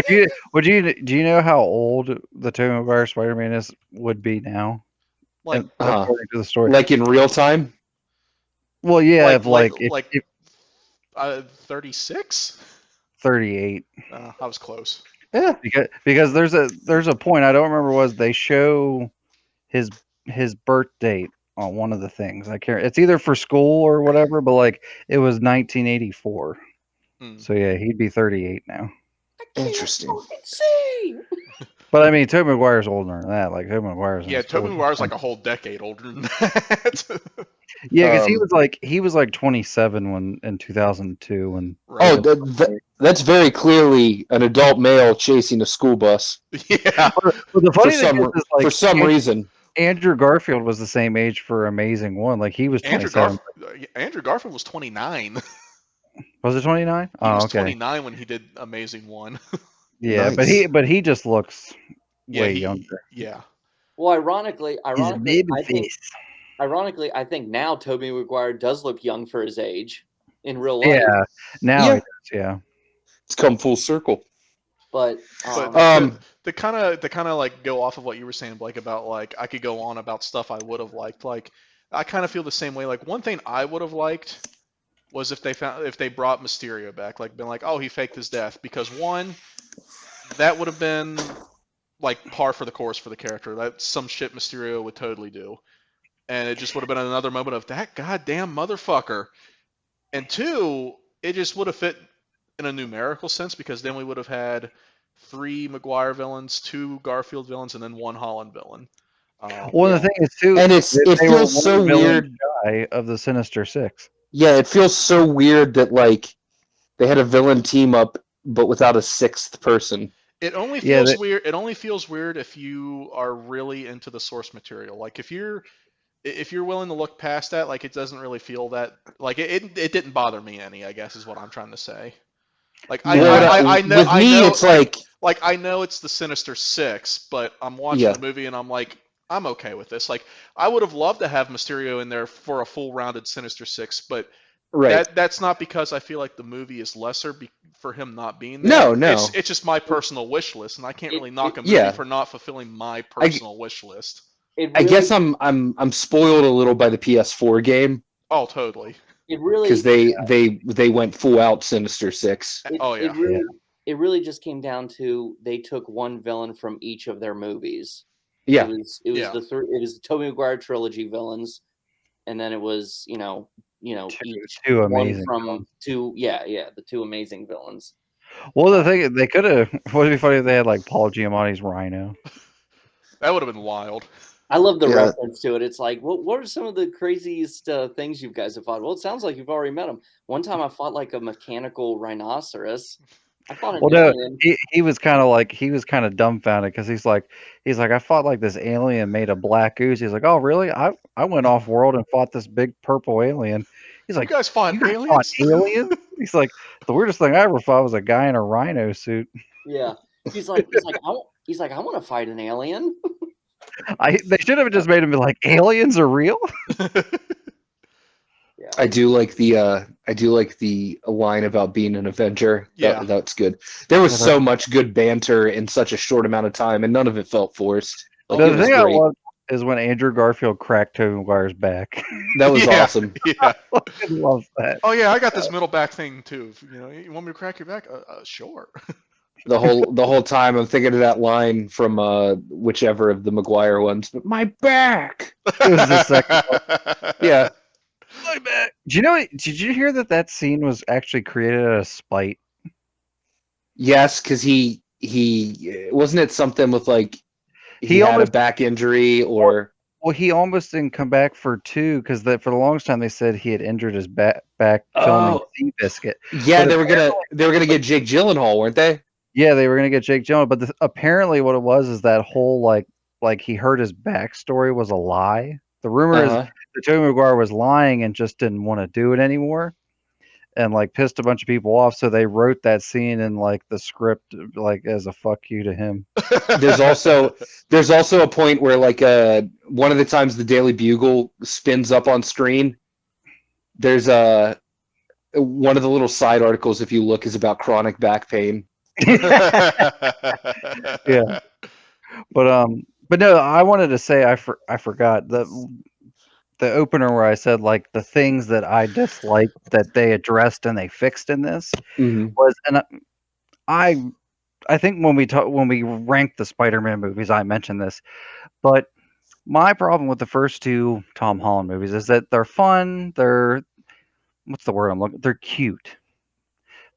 [SPEAKER 2] motherfucker!"
[SPEAKER 3] Do you know how old the Tobey Maguire Spider-Man would be now?
[SPEAKER 1] Like,
[SPEAKER 3] According to the story.
[SPEAKER 4] Like in real time?
[SPEAKER 3] Well, yeah,
[SPEAKER 1] if 36.
[SPEAKER 3] 38.
[SPEAKER 1] I was close.
[SPEAKER 4] Yeah.
[SPEAKER 3] Because there's a point, I don't remember, was they show his birth date on one of the things. I can't. It's either for school or whatever, but like it was 1984. So yeah, he'd be 38 now.
[SPEAKER 4] Interesting.
[SPEAKER 2] See.
[SPEAKER 3] But I mean, Tobey Maguire's older than that. Like Tobey Maguire's
[SPEAKER 1] Yeah, Tobey Maguire's like a whole decade older than that.
[SPEAKER 3] Yeah, because
[SPEAKER 4] Um,
[SPEAKER 3] he was like 27 when in 2002 when.
[SPEAKER 1] Right.
[SPEAKER 4] that's very clearly an adult male chasing a school bus
[SPEAKER 1] Yeah.
[SPEAKER 3] But the
[SPEAKER 4] for
[SPEAKER 3] funny thing is
[SPEAKER 4] for
[SPEAKER 3] like
[SPEAKER 4] some reason.
[SPEAKER 3] Andrew Garfield was the same age for Amazing One. Like he was
[SPEAKER 1] Andrew
[SPEAKER 3] 27.
[SPEAKER 1] Andrew Garfield was 29.
[SPEAKER 3] Was it 29?
[SPEAKER 1] He
[SPEAKER 3] Oh,
[SPEAKER 1] was
[SPEAKER 3] okay.
[SPEAKER 1] 29 when he did Amazing One.
[SPEAKER 3] Yeah,
[SPEAKER 4] Nice.
[SPEAKER 3] but he just looks
[SPEAKER 1] Yeah,
[SPEAKER 3] way younger.
[SPEAKER 1] yeah.
[SPEAKER 2] Well, ironically,
[SPEAKER 3] He's a
[SPEAKER 2] ironically,
[SPEAKER 3] baby
[SPEAKER 2] I think
[SPEAKER 3] face.
[SPEAKER 2] ironically, I think now Tobey Maguire does look young for his age in real life.
[SPEAKER 3] Yeah, now he
[SPEAKER 4] Yeah,
[SPEAKER 3] does. Yeah.
[SPEAKER 4] it's come full circle.
[SPEAKER 2] But
[SPEAKER 1] But
[SPEAKER 4] Um,
[SPEAKER 1] to kind of like go off of what you were saying, Blake, about like I could go on about stuff I would have liked. Like I kind of feel the same way. Like one thing I would have liked was if they brought Mysterio back, like been like, oh, he faked his death, because one, that would have been like par for the course for the character. That's some shit Mysterio would totally do, and it just would have been another moment of that goddamn motherfucker. And two, it just would have fit in a numerical sense, because then we would have had 3 Maguire villains, 2 Garfield villains, and then 1 Holland villain.
[SPEAKER 3] Well, the
[SPEAKER 2] yeah,
[SPEAKER 3] thing is too,
[SPEAKER 4] and it
[SPEAKER 3] they were
[SPEAKER 4] feels
[SPEAKER 3] one
[SPEAKER 4] so
[SPEAKER 3] villain
[SPEAKER 4] weird.
[SPEAKER 3] shy of the Sinister Six.
[SPEAKER 4] Yeah, it feels so weird that like they had a villain team up, but without a sixth person.
[SPEAKER 1] It only
[SPEAKER 3] Yeah,
[SPEAKER 1] feels weird. It only feels weird if you are really into the source material. Like if you're willing to look past that, like it doesn't really feel that like it didn't bother me any, I guess is what I'm trying to say. Like
[SPEAKER 3] yeah,
[SPEAKER 4] With me, it's
[SPEAKER 1] like I know it's the Sinister Six, but I'm watching
[SPEAKER 4] yeah,
[SPEAKER 1] the movie and I'm like, I'm okay with this. Like I would have loved to have Mysterio in there for a full rounded Sinister Six, but
[SPEAKER 4] right.
[SPEAKER 1] that's not because I feel like the movie is lesser for him not being there.
[SPEAKER 4] No, no.
[SPEAKER 1] It's just my
[SPEAKER 2] it
[SPEAKER 1] personal wish list, and I can't
[SPEAKER 2] it
[SPEAKER 1] really
[SPEAKER 2] it,
[SPEAKER 1] knock a movie
[SPEAKER 4] Yeah,
[SPEAKER 1] for not fulfilling my
[SPEAKER 4] I
[SPEAKER 1] personal wish list.
[SPEAKER 2] it
[SPEAKER 4] I guess
[SPEAKER 2] really
[SPEAKER 4] I'm spoiled a little by the PS4 game
[SPEAKER 1] Oh, totally.
[SPEAKER 2] it
[SPEAKER 4] because
[SPEAKER 2] really
[SPEAKER 4] they went full out Sinister Six.
[SPEAKER 2] it,
[SPEAKER 1] Oh
[SPEAKER 2] it
[SPEAKER 1] yeah.
[SPEAKER 3] yeah,
[SPEAKER 2] really it really just came down to they took one villain from each of their movies. It
[SPEAKER 4] Yeah,
[SPEAKER 2] was
[SPEAKER 1] Yeah.
[SPEAKER 2] it was the Tobey Maguire trilogy villains, and then it was
[SPEAKER 3] two,
[SPEAKER 2] each
[SPEAKER 3] two
[SPEAKER 2] one
[SPEAKER 3] amazing
[SPEAKER 2] from
[SPEAKER 3] villains.
[SPEAKER 2] the two amazing villains.
[SPEAKER 3] Well, the
[SPEAKER 2] Um,
[SPEAKER 3] thing they could have. Would be funny if they had like Paul Giamatti's Rhino.
[SPEAKER 1] That would have been wild.
[SPEAKER 2] I love the
[SPEAKER 4] yeah.
[SPEAKER 2] reference to it. It's like, what are some of the craziest things you guys have fought? Well, it sounds like you've already met them. One time I fought like a mechanical rhinoceros. I fought an
[SPEAKER 3] Well, no,
[SPEAKER 2] alien.
[SPEAKER 3] he was kind of dumbfounded because he's like I fought like this alien made of black ooze. He's like, oh really? I went off world and fought this big purple alien. He's
[SPEAKER 1] You
[SPEAKER 3] like,
[SPEAKER 1] guys
[SPEAKER 3] you
[SPEAKER 1] fought
[SPEAKER 3] guys fought
[SPEAKER 1] aliens?
[SPEAKER 3] aliens? He's like, the weirdest thing I ever fought was a guy in a rhino suit.
[SPEAKER 2] Yeah, he's like, I want to fight an alien.
[SPEAKER 3] They should have just made him be like, aliens are real.
[SPEAKER 2] Yeah,
[SPEAKER 4] I do like the line about being an Avenger.
[SPEAKER 1] Yeah.
[SPEAKER 4] That's good. There was
[SPEAKER 3] Yeah,
[SPEAKER 4] so much good banter in such a short amount of time, and none of it felt forced. Like
[SPEAKER 1] Oh,
[SPEAKER 4] it
[SPEAKER 3] The
[SPEAKER 4] was
[SPEAKER 3] thing I
[SPEAKER 4] great.
[SPEAKER 3] love is when Andrew Garfield cracked Tobey Maguire's back.
[SPEAKER 4] That was
[SPEAKER 1] Yeah.
[SPEAKER 4] awesome.
[SPEAKER 1] Yeah.
[SPEAKER 3] I love that.
[SPEAKER 1] Oh yeah, I got this middle back thing too. You want me to crack your back? Sure.
[SPEAKER 4] The whole time I'm thinking of that line from whichever of the Maguire ones. But my back.
[SPEAKER 3] It was the second one.
[SPEAKER 4] Yeah.
[SPEAKER 3] My back. Do you know? Did you hear that scene was actually created out of spite?
[SPEAKER 4] Yes, because he wasn't it something with like he
[SPEAKER 3] He
[SPEAKER 4] had a
[SPEAKER 3] almost
[SPEAKER 4] back injury or
[SPEAKER 3] Well, he almost didn't come back for two because for the longest time they said he had injured his back filming
[SPEAKER 4] oh
[SPEAKER 3] Seabiscuit.
[SPEAKER 4] yeah,
[SPEAKER 3] But
[SPEAKER 4] they were gonna get Jake Gyllenhaal, weren't they?
[SPEAKER 3] yeah, they were gonna get Jake Gyllenhaal, but apparently what it was is that whole like he heard his backstory was a lie. The rumor is
[SPEAKER 4] Uh-huh.
[SPEAKER 3] that Tobey Maguire was lying and just didn't want to do it anymore, and like pissed a bunch of people off. So they wrote that scene in like the script like as a fuck you to him.
[SPEAKER 4] There's also a point where like one of the times the Daily Bugle spins up on screen, there's one of the little side articles if you look is about chronic back pain.
[SPEAKER 3] Yeah, but no, I wanted to say I forgot the opener where I said like the things that I disliked that they addressed and they fixed in this
[SPEAKER 4] Mm-hmm.
[SPEAKER 3] was, and I I think when we ranked the Spider-Man movies, I mentioned this, but my problem with the first two Tom Holland movies is that they're fun. They're what's the word I'm looking? They're cute.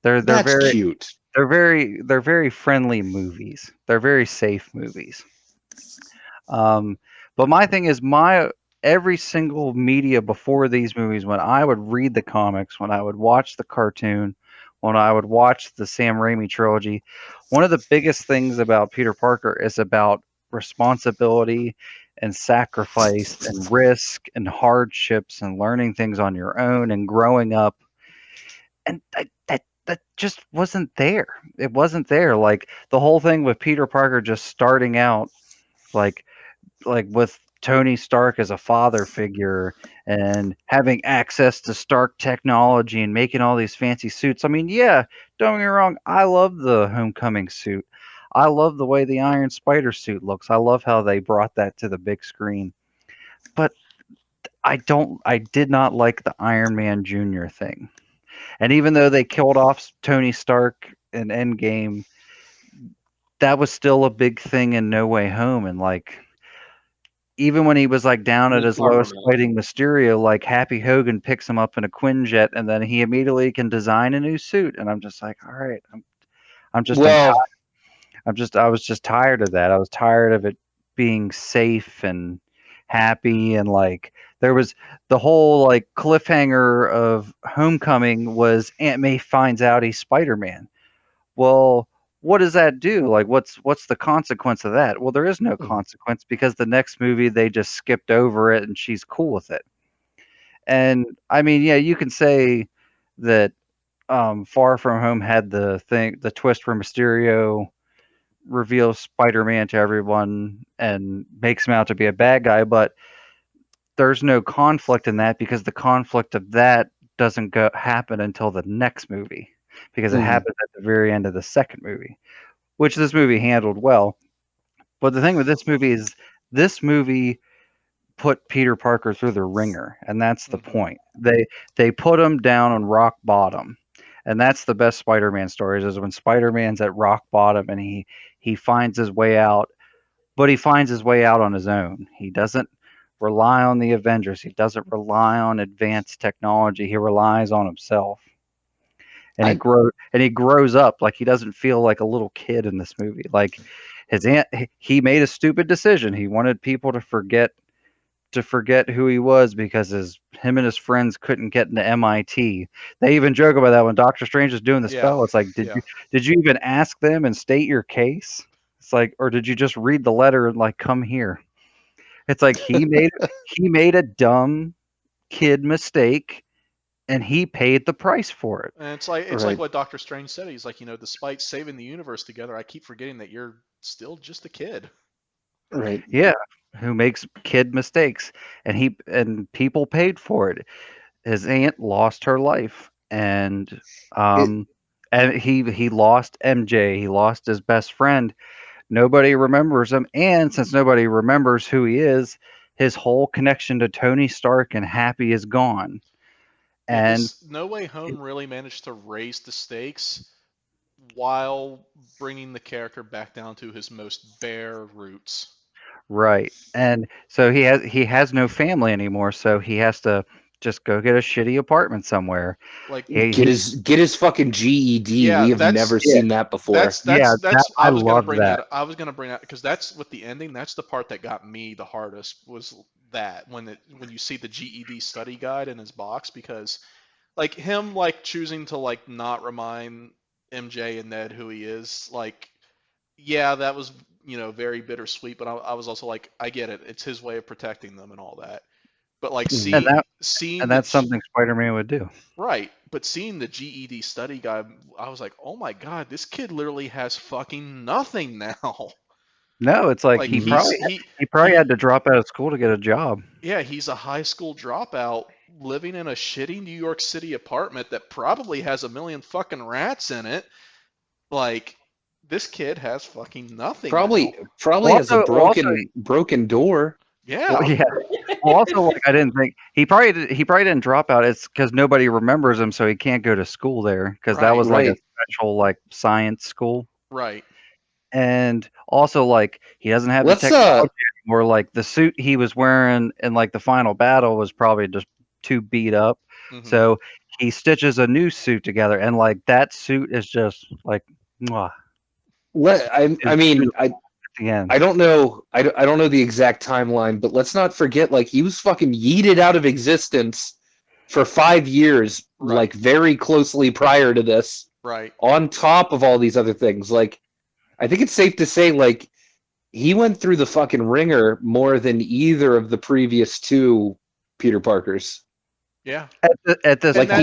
[SPEAKER 3] They're
[SPEAKER 4] That's
[SPEAKER 3] very
[SPEAKER 4] cute.
[SPEAKER 3] they're very friendly movies. They're very safe movies. Um, but my thing is every single media before these movies, when I would read the comics, when I would watch the cartoon, when I would watch the Sam Raimi trilogy, one of the biggest things about Peter Parker is about responsibility and sacrifice and risk and hardships and learning things on your own and growing up. And that just wasn't there. It wasn't there. Like the whole thing with Peter Parker just starting out, like with Tony Stark as a father figure and having access to Stark technology and making all these fancy suits. I mean, yeah, don't get me wrong, I love the Homecoming suit. I love the way the Iron Spider suit looks. I love how they brought that to the big screen. But I did not like the Iron Man Jr. thing. And even though they killed off Tony Stark in Endgame, that was still a big thing in No Way Home. And like, even when he was like down at
[SPEAKER 2] The
[SPEAKER 3] his
[SPEAKER 2] Farmer
[SPEAKER 3] lowest
[SPEAKER 2] Man.
[SPEAKER 3] fighting Mysterio, like Happy Hogan picks him up in a Quinjet, and then he immediately can design a new suit. And I'm just like, all right,
[SPEAKER 4] Well,
[SPEAKER 3] I was just tired of that. I was tired of it being safe and happy, and like there was the whole like cliffhanger of Homecoming was Aunt May finds out he's Spider-Man. Well, what does that do? Like, what's the consequence of that? Well, there is no consequence because the next movie they just skipped over it and she's cool with it. And I mean, yeah, you can say that Far From Home had the twist where Mysterio reveals Spider-Man to everyone and makes him out to be a bad guy, but there's no conflict in that because the conflict of that doesn't happen until the next movie because it
[SPEAKER 4] mhm.
[SPEAKER 3] happens at the very end of the second movie, which this movie handled well. But the thing with this movie is this movie put Peter Parker through the ringer, and that's the
[SPEAKER 1] Hmm.
[SPEAKER 3] point. They put him down on rock bottom. And that's the best Spider-Man stories is when Spider-Man's at rock bottom and he finds his way out, but he finds his way out on his own. He doesn't rely on the Avengers. He doesn't rely on advanced technology. He relies on himself. And
[SPEAKER 4] I
[SPEAKER 3] he grows up like he doesn't feel like a little kid in this movie. Like his aunt he made a stupid decision. He wanted people to forget who he was because him and his friends couldn't get into MIT. They even joke about that when Doctor Strange is doing the
[SPEAKER 1] Yeah,
[SPEAKER 3] spell. It's like,
[SPEAKER 1] yeah.
[SPEAKER 3] did you even ask them and state your case? It's like, or did you just read the letter and like come here? It's like he made a dumb kid mistake and he paid the price for it.
[SPEAKER 1] And it's like
[SPEAKER 4] right,
[SPEAKER 1] what Doctor Strange said. He's like, despite saving the universe together, I keep forgetting that you're still just a kid.
[SPEAKER 4] right.
[SPEAKER 3] Yeah, who makes kid mistakes and people paid for it. His aunt lost her life
[SPEAKER 4] It
[SPEAKER 3] um and he lost MJ, he lost his best friend. Nobody remembers him, and since nobody remembers who he is, his whole connection to Tony Stark and Happy is gone.
[SPEAKER 1] Yeah,
[SPEAKER 3] And
[SPEAKER 1] this No Way Home really managed to raise the stakes while bringing the character back down to his most bare roots.
[SPEAKER 3] right. And so he has no family anymore, so he has to just go get a shitty apartment somewhere.
[SPEAKER 1] Like,
[SPEAKER 3] He
[SPEAKER 4] get his fucking GED.
[SPEAKER 1] yeah,
[SPEAKER 4] We have never
[SPEAKER 3] yeah,
[SPEAKER 4] seen that before.
[SPEAKER 3] yeah, that
[SPEAKER 1] I
[SPEAKER 3] I
[SPEAKER 1] was gonna
[SPEAKER 3] love
[SPEAKER 1] bring
[SPEAKER 3] that.
[SPEAKER 1] that. I was gonna bring that because that's with the ending. That's the part that got me the hardest was that when you see the GED study guide in his box because like him like choosing to like not remind MJ and Ned who he is like yeah that was very bittersweet but I was also like I get it it's his way of protecting them and all that but like
[SPEAKER 4] Mhm.
[SPEAKER 3] And
[SPEAKER 1] seeing
[SPEAKER 3] and
[SPEAKER 1] the
[SPEAKER 3] that's something Spider-Man would do.
[SPEAKER 1] right but seeing the GED study guide I was like oh my god this kid literally has fucking nothing now
[SPEAKER 3] No, it's like
[SPEAKER 1] like
[SPEAKER 4] Mhm.
[SPEAKER 3] he probably
[SPEAKER 1] he
[SPEAKER 3] had to drop out of school to get a job.
[SPEAKER 1] yeah, he's a high school dropout living in a shitty New York City apartment that probably has a million fucking rats in it. Like, this kid has fucking nothing now.
[SPEAKER 4] Probably
[SPEAKER 3] Well,
[SPEAKER 4] has a
[SPEAKER 3] also,
[SPEAKER 4] broken door.
[SPEAKER 3] well,
[SPEAKER 1] Yeah,
[SPEAKER 3] yeah. Well, also, like I didn't think he probably didn't drop out. It's because nobody remembers him, so he can't go to school there because that
[SPEAKER 1] right,
[SPEAKER 3] was like a
[SPEAKER 4] Right.
[SPEAKER 3] special like science school.
[SPEAKER 1] right.
[SPEAKER 3] And also, like he doesn't have the
[SPEAKER 4] Let's
[SPEAKER 3] technology anymore. Like the suit he was wearing in like the final battle was probably just too beat up.
[SPEAKER 1] Hmm.
[SPEAKER 3] So he stitches a new suit together, and like that suit is just like, mwah,
[SPEAKER 4] let I
[SPEAKER 3] is
[SPEAKER 4] mean I
[SPEAKER 3] beautiful. the end.
[SPEAKER 4] I don't know. I don't know the exact timeline, but let's not forget, like, he was fucking yeeted out of existence for 5 years,
[SPEAKER 1] Right.
[SPEAKER 4] like very closely prior to this.
[SPEAKER 1] Right.
[SPEAKER 4] On top of all these other things, like, I think it's safe to say, like, he went through the fucking ringer more than either of the previous two Peter Parkers.
[SPEAKER 1] Yeah.
[SPEAKER 3] At this
[SPEAKER 4] Like
[SPEAKER 1] that-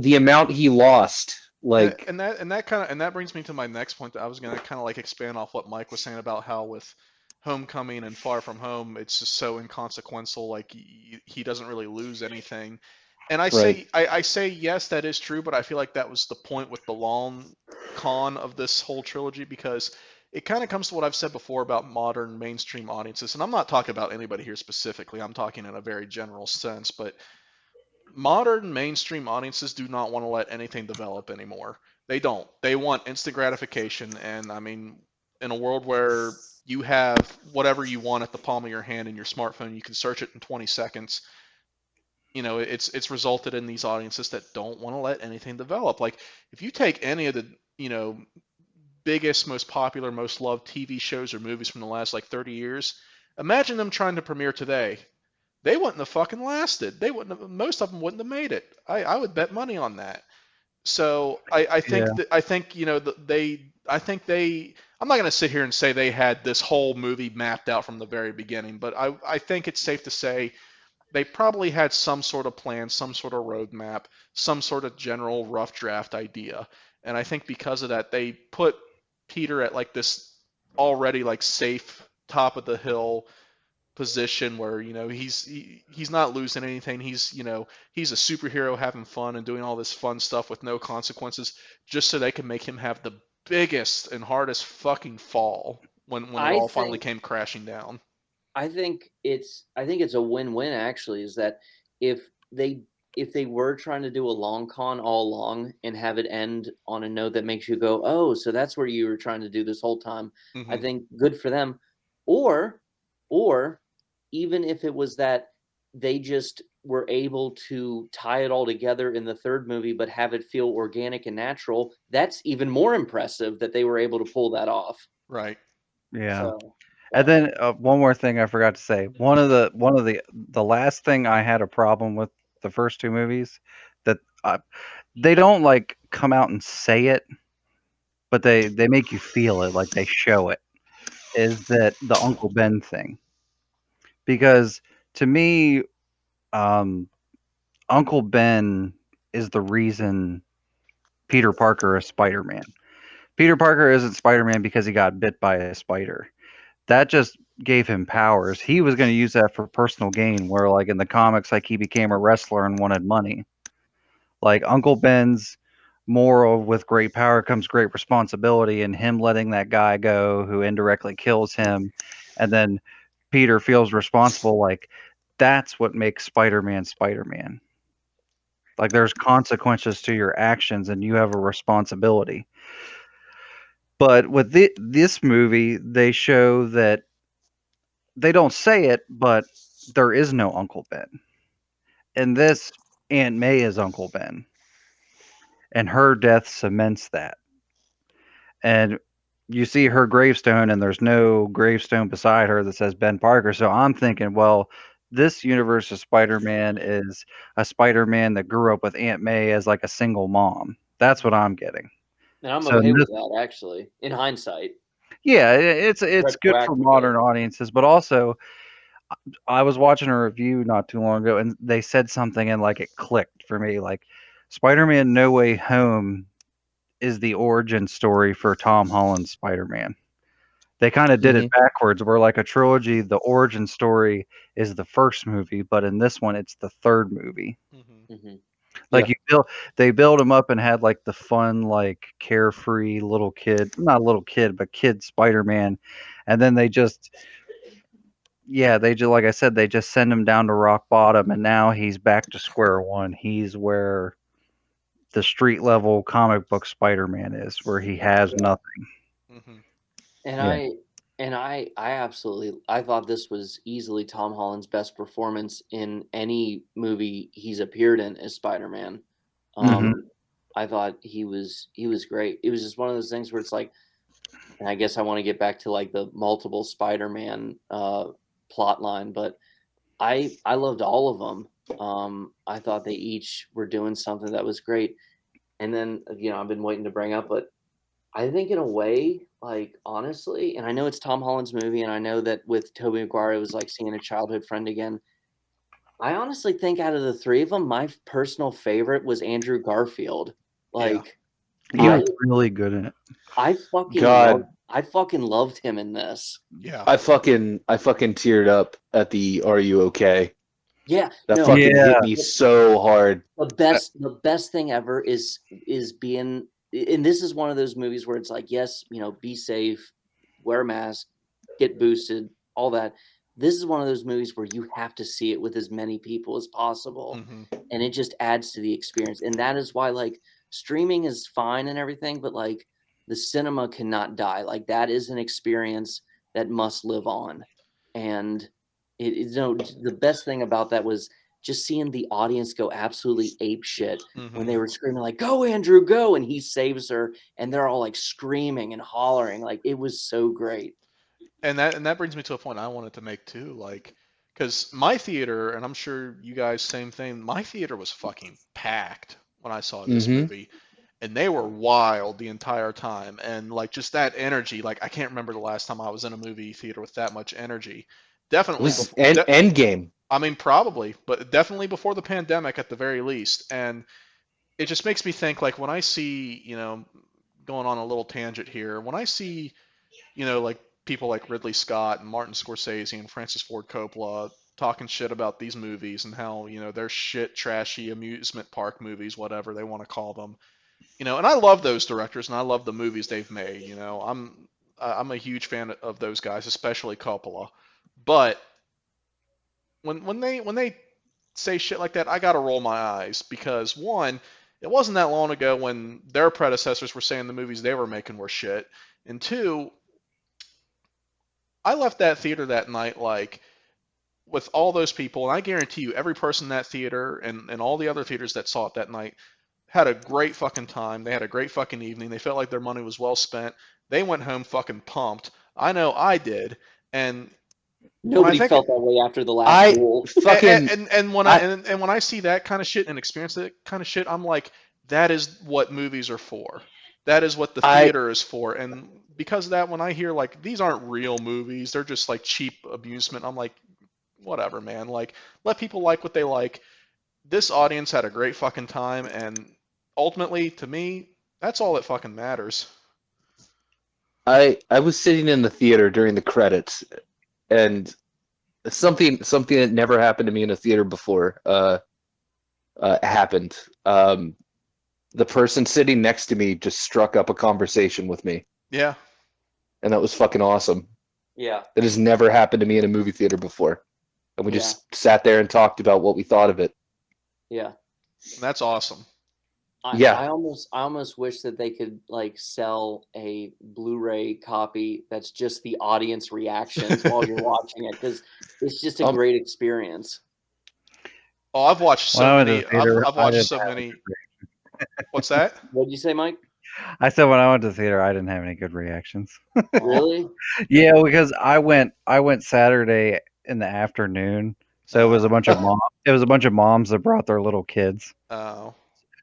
[SPEAKER 4] the amount he lost, like
[SPEAKER 1] and that brings me to my next point that I was gonna kind of like expand off what Mike was saying about how with Homecoming and Far From Home, it's just so inconsequential. Like he doesn't really lose anything. And I say
[SPEAKER 4] Right.
[SPEAKER 1] I say yes, that is true, but I feel like that was the point with the long con of this whole trilogy because it kind of comes to what I've said before about modern mainstream audiences, and I'm not talking about anybody here specifically. I'm talking in a very general sense, but modern mainstream audiences do not want to let anything develop anymore. They don't. They want instant gratification, and I mean, in a world where you have whatever you want at the palm of your hand in your smartphone, you can search it in 20 seconds. You know, it's resulted in these audiences that don't want to let anything develop. Like if you take any of the, you know, biggest, most popular, most loved TV shows or movies from the last like 30 years, imagine them trying to premiere today. They wouldn't have fucking lasted. They wouldn't have, most of them wouldn't have made it. I would bet money on that. So I
[SPEAKER 3] Yeah.
[SPEAKER 1] think that I think you know I think they I'm not going to sit here and say they had this whole movie mapped out from the very beginning, but I think it's safe to say they probably had some sort of plan, some sort of roadmap, some sort of general rough draft idea. And I think because of that, they put Peter at like this already like safe top of the hill position where he's not losing anything. He's a superhero having fun and doing all this fun stuff with no consequences, just so they can make him have the biggest and hardest fucking fall when it
[SPEAKER 2] I
[SPEAKER 1] all finally
[SPEAKER 2] think
[SPEAKER 1] came crashing down.
[SPEAKER 2] I think it's a win-win actually, is that if they if they were trying to do a long con all along and have it end on a note that makes you go, "Oh, so that's where you were trying to do this whole time." I
[SPEAKER 1] Hmm.
[SPEAKER 2] think good for them. Or or even if it was that they just were able to tie it all together in the third movie but have it feel organic and natural, that's even more impressive that they were able to pull that off.
[SPEAKER 1] Right.
[SPEAKER 3] Yeah.
[SPEAKER 2] So,
[SPEAKER 3] And
[SPEAKER 2] yeah.
[SPEAKER 3] then one more thing I forgot to say. One of the last thing I had a problem with the first two movies that they don't like come out and say it, but they make you feel it, like they show it. Is that the Uncle Ben thing? Because to me, um, Uncle Ben is the reason Peter Parker is Spider-Man. Peter Parker isn't Spider-Man because he got bit by a spider. That just gave him powers. He was going to use that for personal gain, where like in the comics, like he became a wrestler and wanted money. Like Uncle Ben's moral with great power comes great responsibility, and him letting that guy go who indirectly kills him, and then Peter feels responsible. Like that's what makes Spider-Man Spider-Man. Like there's consequences to your actions, and you have a responsibility. But with this movie, they show that they don't say it, but there is no Uncle Ben. In this, Aunt May is Uncle Ben, and her death cements that. And you see her gravestone, and there's no gravestone beside her that says Ben Parker. So I'm thinking, well, this universe of Spider-Man is a Spider-Man that grew up with Aunt May as like a single mom. That's what I'm getting.
[SPEAKER 2] And I'm
[SPEAKER 3] So
[SPEAKER 2] okay with that actually, in hindsight,
[SPEAKER 3] yeah, it's good for
[SPEAKER 2] retroactively.
[SPEAKER 3] modern audiences, but also I was watching a review not too long ago, and they said something, and like it clicked for me. Like Spider-Man: No Way Home is the origin story for Tom Holland's Spider-Man. They kind of did it
[SPEAKER 4] Mhm.
[SPEAKER 3] backwards, where like a trilogy, the origin story is the first movie, but in this one, it's the third movie.
[SPEAKER 1] Hmm.
[SPEAKER 2] Hmm.
[SPEAKER 3] Like
[SPEAKER 4] Yeah.
[SPEAKER 3] they build him up and had like the fun, like carefree little kid, not little kid, but kid Spider-Man, and then they just yeah, they just like I said, they just send him down to rock bottom, and now he's back to square one. He's where the street level comic book Spider-Man is, where he has nothing.
[SPEAKER 1] Hmm.
[SPEAKER 2] And
[SPEAKER 3] Yeah.
[SPEAKER 2] I absolutely I thought this was easily Tom Holland's best performance in any movie he's appeared in as Spider-Man.
[SPEAKER 3] Hmm.
[SPEAKER 2] I thought he was great. It was just one of those things where it's like and I guess I want to get back to like the multiple Spider-Man plot line, but I loved all of them. I thought they each were doing something that was great. And then, I've been waiting to bring up, but I think in a way, like honestly, and I know it's Tom Holland's movie, and I know that with Tobey Maguire, it was like seeing a childhood friend again. I honestly think out of the three of them, my personal favorite was Andrew Garfield.
[SPEAKER 1] Yeah.
[SPEAKER 2] Like,
[SPEAKER 3] He
[SPEAKER 2] I
[SPEAKER 3] was really good in it.
[SPEAKER 4] God,
[SPEAKER 2] I fucking loved him in this.
[SPEAKER 1] Yeah.
[SPEAKER 4] I fucking teared up at the "Are you okay?"
[SPEAKER 2] Yeah,
[SPEAKER 4] That
[SPEAKER 2] no,
[SPEAKER 4] fucking
[SPEAKER 3] Yeah.
[SPEAKER 4] hit me so hard.
[SPEAKER 2] the best thing ever is being, and this is one of those movies where it's like, yes, be safe, wear a mask, get boosted, all that. This is one of those movies where you have to see it with as many people as possible,
[SPEAKER 1] Hmm.
[SPEAKER 2] and it just adds to the experience. And that is why, like, streaming is fine and everything, but like the cinema cannot die. Like, that is an experience that must live on. And the best thing about that was just seeing the audience go absolutely ape shit when they were screaming like, "Go, Andrew, go!" and he saves her, and they're all like screaming and hollering. Like, it was so great.
[SPEAKER 1] And that brings me to a point I wanted to make too, like, because my theater, and I'm sure you guys same thing. My theater was fucking packed when I saw this
[SPEAKER 4] Mm-hmm.
[SPEAKER 1] movie, and they were wild the entire time, and like just that energy. Like I can't remember the last time I was in a movie theater with that much energy.
[SPEAKER 4] It
[SPEAKER 1] Definitely
[SPEAKER 4] was
[SPEAKER 1] before.
[SPEAKER 4] Endgame.
[SPEAKER 1] I mean, probably, but definitely before the pandemic at the very least. And it just makes me think, like, when I see, going on a little tangent here, when I see, like people like Ridley Scott and Martin Scorsese and Francis Ford Coppola talking shit about these movies and how, they're shit, trashy amusement park movies, whatever they want to call them. And I love those directors and I love the movies they've made. I'm a huge fan of those guys, especially Coppola. But when they say shit like that, I gotta roll my eyes because one, it wasn't that long ago when their predecessors were saying the movies they were making were shit, and two, I left that theater that night like with all those people, and I guarantee you, every person in that theater and all the other theaters that saw it that night had a great fucking time. They had a great fucking evening. They felt like their money was well spent. They went home fucking pumped. I know I did. And when I
[SPEAKER 2] Nobody
[SPEAKER 1] think
[SPEAKER 2] felt that way after the last
[SPEAKER 4] I
[SPEAKER 2] duel.
[SPEAKER 4] fucking
[SPEAKER 1] and when I
[SPEAKER 4] I
[SPEAKER 1] and when I see that kind of shit and experience that kind of shit, I'm like, that is what movies are for. That is what the
[SPEAKER 4] I
[SPEAKER 1] theater is for. And because of that, when I hear like these aren't real movies, they're just like cheap amusement, I'm like, whatever, man. Like, let people like what they like. This audience had a great fucking time, and ultimately, to me, that's all that fucking matters.
[SPEAKER 4] I was sitting in the theater during the credits, and something that never happened to me in a theater before happened. The person sitting next to me just struck up a conversation with me,
[SPEAKER 1] Yeah,
[SPEAKER 4] and that was fucking awesome.
[SPEAKER 2] Yeah,
[SPEAKER 4] That has never happened to me in a movie theater before, and we
[SPEAKER 2] yeah,
[SPEAKER 4] just sat there and talked about what we thought of it.
[SPEAKER 2] yeah.
[SPEAKER 1] and that's awesome.
[SPEAKER 4] Yeah,
[SPEAKER 2] I almost wish that they could like sell a Blu-ray copy that's just the audience reactions while you're watching it, because it's just a
[SPEAKER 4] um,
[SPEAKER 2] great experience.
[SPEAKER 1] Oh, I've watched
[SPEAKER 3] When
[SPEAKER 1] so
[SPEAKER 3] I went to
[SPEAKER 1] many.
[SPEAKER 3] the
[SPEAKER 1] I've
[SPEAKER 3] theater,
[SPEAKER 1] I've
[SPEAKER 3] I
[SPEAKER 1] watched
[SPEAKER 3] didn't
[SPEAKER 1] so
[SPEAKER 3] have
[SPEAKER 1] many. What's that?
[SPEAKER 2] What'd you say, Mike?
[SPEAKER 3] I said when I went to the theater, I didn't have any good reactions.
[SPEAKER 1] Oh,
[SPEAKER 2] Really?
[SPEAKER 3] Yeah, because I went Saturday in the afternoon, so it was a
[SPEAKER 1] oh,
[SPEAKER 3] bunch of mom it was a bunch of moms that brought their little kids.
[SPEAKER 1] oh.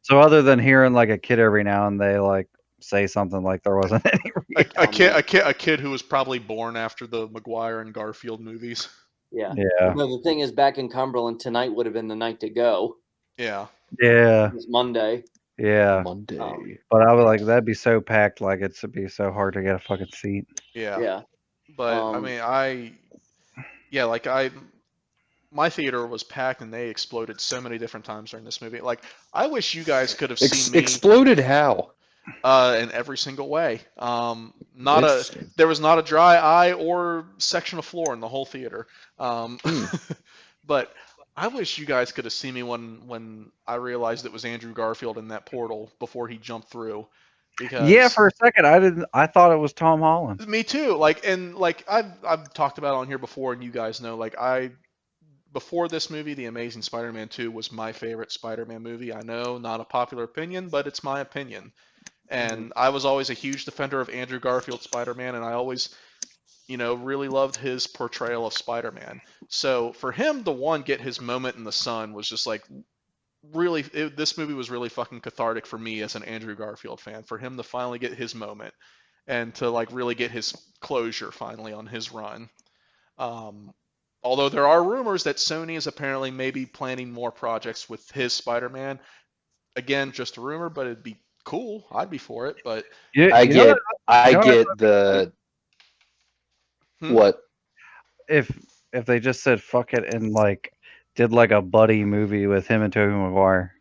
[SPEAKER 3] So other than hearing like a kid every now and they like say something like there wasn't any
[SPEAKER 1] A
[SPEAKER 3] reaction.
[SPEAKER 1] kid,
[SPEAKER 2] Man.
[SPEAKER 1] a kid who was probably born after the Maguire and Garfield movies.
[SPEAKER 2] Yeah.
[SPEAKER 3] Yeah.
[SPEAKER 2] No, the thing is, back in Cumberland, tonight would have been the night to go.
[SPEAKER 1] Yeah,
[SPEAKER 3] Yeah.
[SPEAKER 2] It's Monday.
[SPEAKER 3] Yeah.
[SPEAKER 2] Um,
[SPEAKER 4] Monday.
[SPEAKER 3] But I was like that'd be so packed like it'd be so hard to get a fucking seat.
[SPEAKER 1] yeah.
[SPEAKER 2] yeah.
[SPEAKER 1] But I
[SPEAKER 2] Um,
[SPEAKER 1] mean, yeah, like my theater was packed and they exploded so many different times during this movie. Like, I wish you guys could have seen me
[SPEAKER 4] Exploded how?
[SPEAKER 1] in every single way. Not a
[SPEAKER 4] Interesting.
[SPEAKER 1] There was not a dry eye or section of floor in the whole theater. Um,
[SPEAKER 4] Hmm.
[SPEAKER 1] but I wish you guys could have seen me when I realized it was Andrew Garfield in that portal before he jumped through,
[SPEAKER 3] Yeah,
[SPEAKER 1] because
[SPEAKER 3] for a second I thought it was Tom Holland.
[SPEAKER 1] me too. Like, and like I've talked about it on here before, and you guys know, like, before this movie, The Amazing Spider-Man 2 was my favorite Spider-Man movie. I know, not a popular opinion, but it's my opinion. And I was always a huge defender of Andrew Garfield's Spider-Man, and I always, really loved his portrayal of Spider-Man. So for him to get his moment in the sun was just like really, this movie was really fucking cathartic for me as an Andrew Garfield fan. For him to finally get his moment and to like really get his closure finally on his run. Although there are rumors that Sony is apparently maybe planning more projects with his Spider-Man. Again, just a rumor, but it'd be cool. I'd be for it. But
[SPEAKER 4] I get the what?
[SPEAKER 3] If they just said fuck it and like did like a buddy movie with him and Tobey Maguire.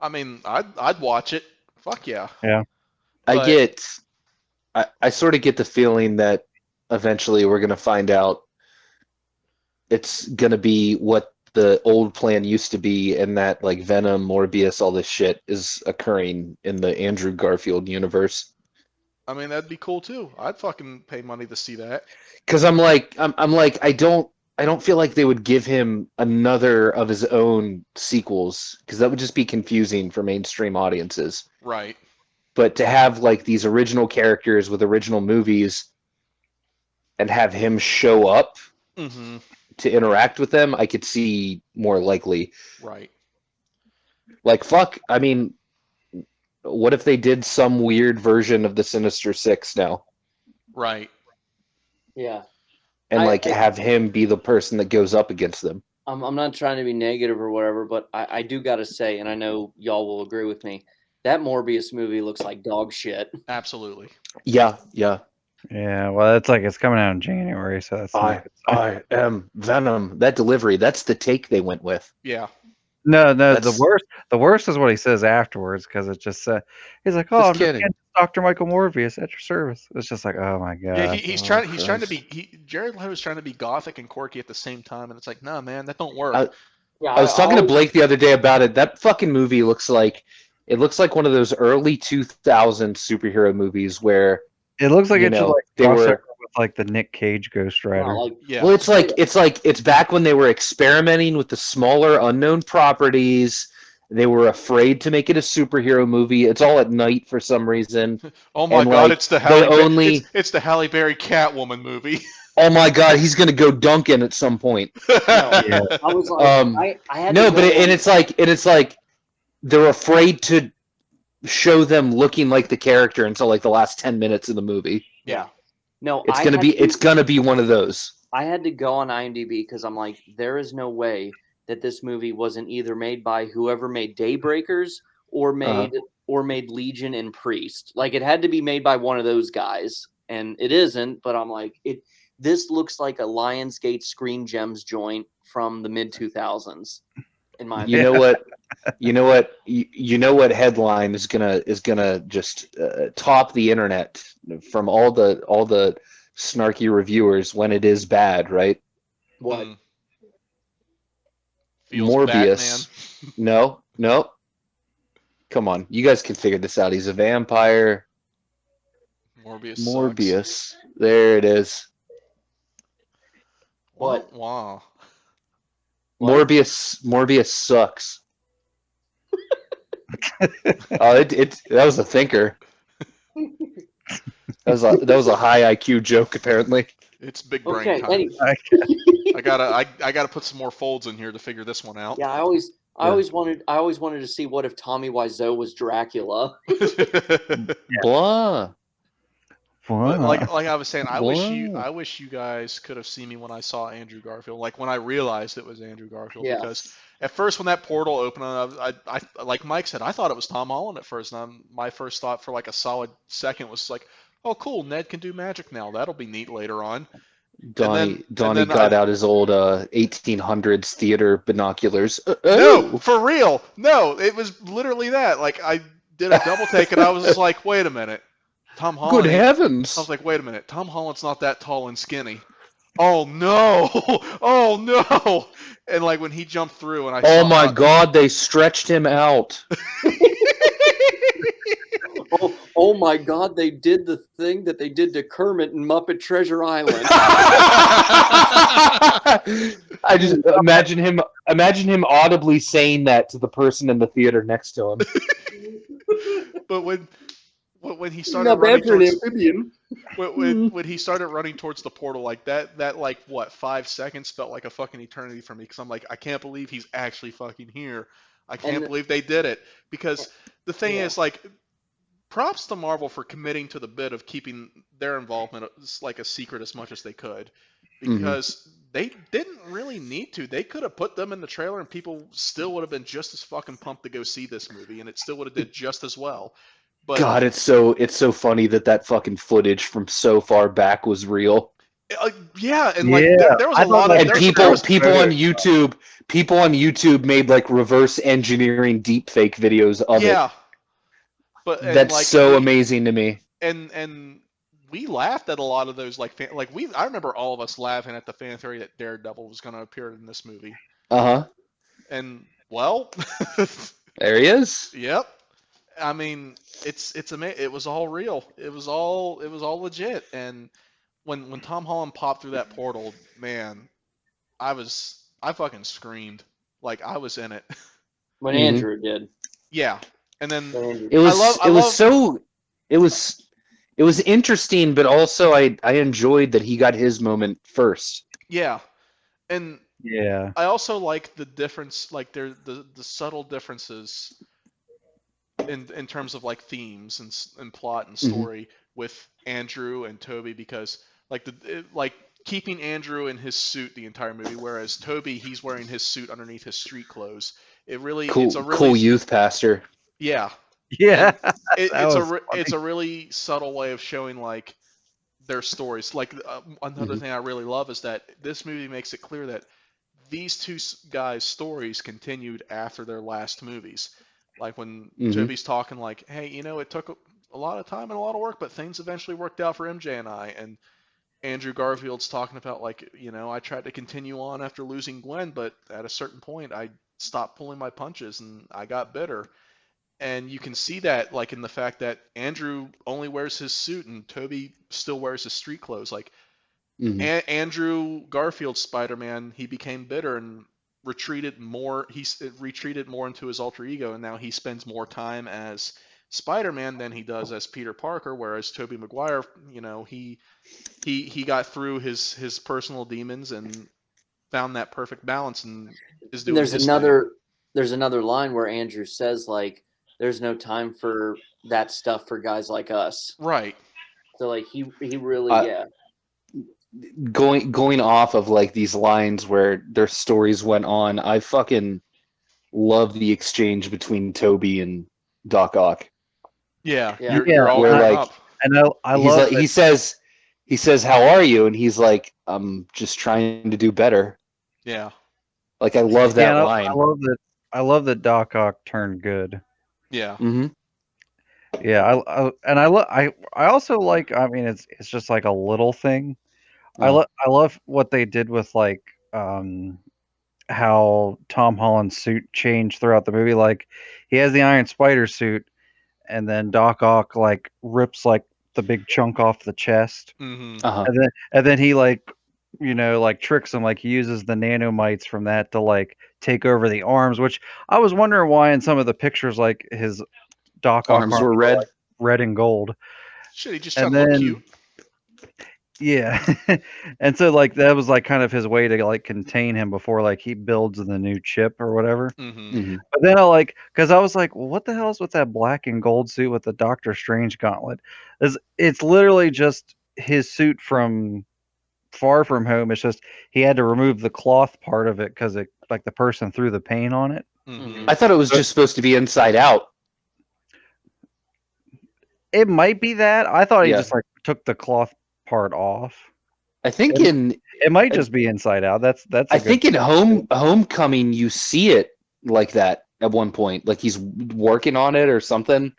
[SPEAKER 1] I mean, I'd watch it. Fuck yeah.
[SPEAKER 3] Yeah.
[SPEAKER 4] I sort of get the feeling that eventually we're gonna find out it's gonna be what the old plan used to be, and that like Venom, Morbius, all this shit is occurring in the Andrew Garfield universe.
[SPEAKER 1] I mean, that'd be cool too. I'd fucking pay money to see that.
[SPEAKER 4] Because I'm like I don't feel like they would give him another of his own sequels, because that would just be confusing for mainstream audiences.
[SPEAKER 1] Right.
[SPEAKER 4] But to have like these original characters with original movies and have him show up to interact with them, I could see more likely.
[SPEAKER 1] Right.
[SPEAKER 4] Like, fuck, I mean, what if they did some weird version of the Sinister Six now?
[SPEAKER 1] Right.
[SPEAKER 2] Yeah.
[SPEAKER 4] And have him be the person that goes up against them.
[SPEAKER 2] I'm not trying to be negative or whatever, but I do got to say, and I know y'all will agree with me, that Morbius movie looks like dog shit.
[SPEAKER 1] Absolutely.
[SPEAKER 4] Yeah.
[SPEAKER 3] Yeah, well, it's coming out in January, so that's.
[SPEAKER 4] I am Venom. That delivery, that's the take they went with.
[SPEAKER 1] Yeah.
[SPEAKER 3] No, the worst is what he says afterwards, because it just he's like, "Oh, I'm just Dr. Michael Morbius at your service." It's just like, oh my god.
[SPEAKER 1] Yeah, he's trying to be Jared Leto's trying to be gothic and quirky at the same time, and it's like, nah, man, that don't work.
[SPEAKER 4] I was talking to Blake the other day about it. That fucking movie looks like one of those early 2000s superhero movies where
[SPEAKER 3] it looks like it should like
[SPEAKER 4] they were
[SPEAKER 3] with like the Nick Cage Ghost Rider.
[SPEAKER 1] Yeah.
[SPEAKER 4] Well, it's back when they were experimenting with the smaller unknown properties. They were afraid to make it a superhero movie. It's all at night for some reason.
[SPEAKER 1] Oh my god, it's the Halle Berry Catwoman movie.
[SPEAKER 4] Oh my god, he's gonna go Duncan at some point.
[SPEAKER 2] Yeah. I was like, I had
[SPEAKER 4] no, but it's like they're afraid to show them looking like the character until like the last 10 minutes of the movie.
[SPEAKER 1] Yeah.
[SPEAKER 2] No,
[SPEAKER 4] it's gonna be one of those.
[SPEAKER 2] I had to go on IMDb because I'm like, there is no way that this movie wasn't either made by whoever made Daybreakers or made Legion and Priest. Like, it had to be made by one of those guys, and it isn't. But I'm like, this looks like a Lionsgate Screen Gems joint from the mid 2000s. In my opinion.
[SPEAKER 4] You know what headline is gonna just top the internet from all the snarky reviewers when it is bad, right?
[SPEAKER 2] What?
[SPEAKER 4] Morbius. No. Come on, you guys can figure this out. He's a vampire.
[SPEAKER 1] Morbius.
[SPEAKER 4] Sucks. There it is.
[SPEAKER 2] What?
[SPEAKER 1] Wow.
[SPEAKER 4] Morbius sucks. Oh, that was a thinker. That was a high IQ joke, apparently.
[SPEAKER 1] It's big brain time.
[SPEAKER 2] Anyway.
[SPEAKER 1] I gotta put some more folds in here to figure this one out.
[SPEAKER 2] Yeah, I always wanted to see what if Tommy Wiseau was Dracula.
[SPEAKER 4] Blah.
[SPEAKER 1] But like I was saying, I wish you guys could have seen me when I saw Andrew Garfield. Like when I realized it was Andrew Garfield, because at first when that portal opened, I like Mike said, I thought it was Tom Holland at first, and my first thought for like a solid second was like, oh cool, Ned can do magic now. That'll be neat later on.
[SPEAKER 4] Donnie got out his old 1800s theater binoculars.
[SPEAKER 1] No, for real. No, it was literally that. Like I did a double take, and I was just like, wait a minute. Tom Holland.
[SPEAKER 4] Good heavens!
[SPEAKER 1] I was like, wait a minute. Tom Holland's not that tall and skinny. Oh no! Oh no! And like when he jumped through, and I
[SPEAKER 4] oh my god, they stretched him out.
[SPEAKER 2] Oh my god, they did the thing that they did to Kermit in Muppet Treasure Island.
[SPEAKER 4] I just imagine him audibly saying that to the person in the theater next to him.
[SPEAKER 1] But when when he started
[SPEAKER 2] Not
[SPEAKER 1] running
[SPEAKER 2] bad for an
[SPEAKER 1] towards
[SPEAKER 2] amphibian.
[SPEAKER 1] when he started running towards the portal, like that like what 5 seconds felt like a fucking eternity for me, because I'm like, I can't believe he's actually fucking here. I can't
[SPEAKER 2] And
[SPEAKER 1] believe they did it, because the thing
[SPEAKER 2] yeah.
[SPEAKER 1] is, like, props to Marvel for committing to the bit of keeping their involvement like a secret as much as they could, because they didn't really need to. They could have put them in the trailer and people still would have been just as fucking pumped to go see this movie, and it still would have did just as well. But
[SPEAKER 4] God, it's so funny that fucking footage from so far back was real.
[SPEAKER 1] yeah, and like
[SPEAKER 3] Yeah,
[SPEAKER 1] there was
[SPEAKER 3] I
[SPEAKER 1] a
[SPEAKER 3] thought
[SPEAKER 1] lot of
[SPEAKER 3] that
[SPEAKER 4] And
[SPEAKER 1] there was
[SPEAKER 3] there was
[SPEAKER 4] people on
[SPEAKER 3] photos.
[SPEAKER 4] YouTube made like reverse engineering deep fake videos of it.
[SPEAKER 1] yeah, but and
[SPEAKER 4] That's
[SPEAKER 1] like
[SPEAKER 4] so amazing to me.
[SPEAKER 1] and we laughed at a lot of those, like I remember all of us laughing at the fan theory that Daredevil was going to appear in this movie.
[SPEAKER 4] Uh-huh.
[SPEAKER 1] And well,
[SPEAKER 4] There he is.
[SPEAKER 1] yep. I mean, it's amazing. It was all real. It was all legit. And when Tom Holland popped through that portal, man, I fucking screamed like I was in it.
[SPEAKER 2] When
[SPEAKER 4] Mhm.
[SPEAKER 2] Andrew did.
[SPEAKER 1] Yeah. And then
[SPEAKER 2] When Andrew
[SPEAKER 4] It was
[SPEAKER 1] I love
[SPEAKER 4] it was interesting, but also I enjoyed that he got his moment first.
[SPEAKER 1] yeah. And
[SPEAKER 3] Yeah.
[SPEAKER 1] I also like the difference, like the subtle differences in terms of like themes and plot and story with Andrew and Toby, because like like keeping Andrew in his suit the entire movie, whereas Toby, he's wearing his suit underneath his street clothes. It's a really
[SPEAKER 4] Cool youth pastor.
[SPEAKER 1] yeah,
[SPEAKER 3] Yeah.
[SPEAKER 1] and
[SPEAKER 3] That was
[SPEAKER 1] it's
[SPEAKER 3] funny.
[SPEAKER 1] a really subtle way of showing like their stories. Like another
[SPEAKER 4] Mhm.
[SPEAKER 1] thing I really love is that this movie makes it clear that these two guys' stories continued after their last movies. Like when
[SPEAKER 4] Mhm.
[SPEAKER 1] Toby's talking, like, "Hey, it took a lot of time and a lot of work, but things eventually worked out for MJ and I." And Andrew Garfield's talking about, like, I tried to continue on after losing Gwen, but at a certain point, I stopped pulling my punches and I got bitter. And you can see that, like, in the fact that Andrew only wears his suit and Toby still wears his street clothes. Like,
[SPEAKER 4] Mhm.
[SPEAKER 1] Andrew Garfield's Spider-Man, he became bitter and retreated more. Retreated more into his alter ego, and now he spends more time as Spider-Man than he does as Peter Parker. Whereas Tobey Maguire, he got through his personal demons and found that perfect balance and is doing
[SPEAKER 2] There's
[SPEAKER 1] his thing.
[SPEAKER 2] another line where Andrew says, like, there's no time for that stuff for guys like us.
[SPEAKER 1] Right.
[SPEAKER 2] So like he really
[SPEAKER 4] Uh, going off of like these lines where their stories went on, I fucking love the exchange between Toby and Doc Ock.
[SPEAKER 1] Yeah.
[SPEAKER 2] Yeah.
[SPEAKER 1] You're
[SPEAKER 3] Yeah,
[SPEAKER 1] all
[SPEAKER 4] Where
[SPEAKER 1] grown
[SPEAKER 4] like
[SPEAKER 1] up.
[SPEAKER 3] and I
[SPEAKER 4] he's
[SPEAKER 3] love
[SPEAKER 4] like
[SPEAKER 3] that.
[SPEAKER 4] he says how are you, and he's like, I'm just trying to do better.
[SPEAKER 1] Yeah.
[SPEAKER 4] Like I love
[SPEAKER 3] Yeah,
[SPEAKER 4] that
[SPEAKER 3] and
[SPEAKER 4] line.
[SPEAKER 3] I love that Doc Ock turned good.
[SPEAKER 1] Yeah.
[SPEAKER 4] Hmm.
[SPEAKER 3] Yeah, I also like. I mean, it's just like a little thing. I love what they did with like how Tom Holland's suit changed throughout the movie. Like he has the Iron Spider suit, and then Doc Ock like rips like the big chunk off the chest,
[SPEAKER 1] Mm-hmm.
[SPEAKER 4] Uh-huh.
[SPEAKER 3] and then he like like tricks him, like he uses the nanomites from that to like take over the arms, which I was wondering why in some of the pictures like his Doc Ock
[SPEAKER 4] Arms
[SPEAKER 3] arms
[SPEAKER 4] were
[SPEAKER 3] were
[SPEAKER 4] red.
[SPEAKER 3] like red and gold.
[SPEAKER 1] Shit, he just trying
[SPEAKER 3] And
[SPEAKER 1] to look
[SPEAKER 3] then
[SPEAKER 1] cute.
[SPEAKER 3] yeah. And so like that was like kind of his way to like contain him before like he builds the new chip or whatever.
[SPEAKER 1] Mm-hmm.
[SPEAKER 4] Hmm.
[SPEAKER 3] But then I like because I was like, well, what the hell is with that black and gold suit with the Doctor Strange gauntlet? It's literally just his suit from Far From Home. It's just he had to remove the cloth part of it because it like the person threw the paint on it.
[SPEAKER 1] Mm-hmm.
[SPEAKER 4] I thought it was
[SPEAKER 3] But
[SPEAKER 4] just supposed to be inside out.
[SPEAKER 3] it might be that. I thought he
[SPEAKER 4] Yeah.
[SPEAKER 3] just like took the cloth part off.
[SPEAKER 4] I think
[SPEAKER 3] It,
[SPEAKER 4] in
[SPEAKER 3] it might just be inside out. That's
[SPEAKER 4] I
[SPEAKER 3] a good
[SPEAKER 4] think in
[SPEAKER 3] point.
[SPEAKER 4] Homecoming you see it like that at one point. Like he's working on it or something.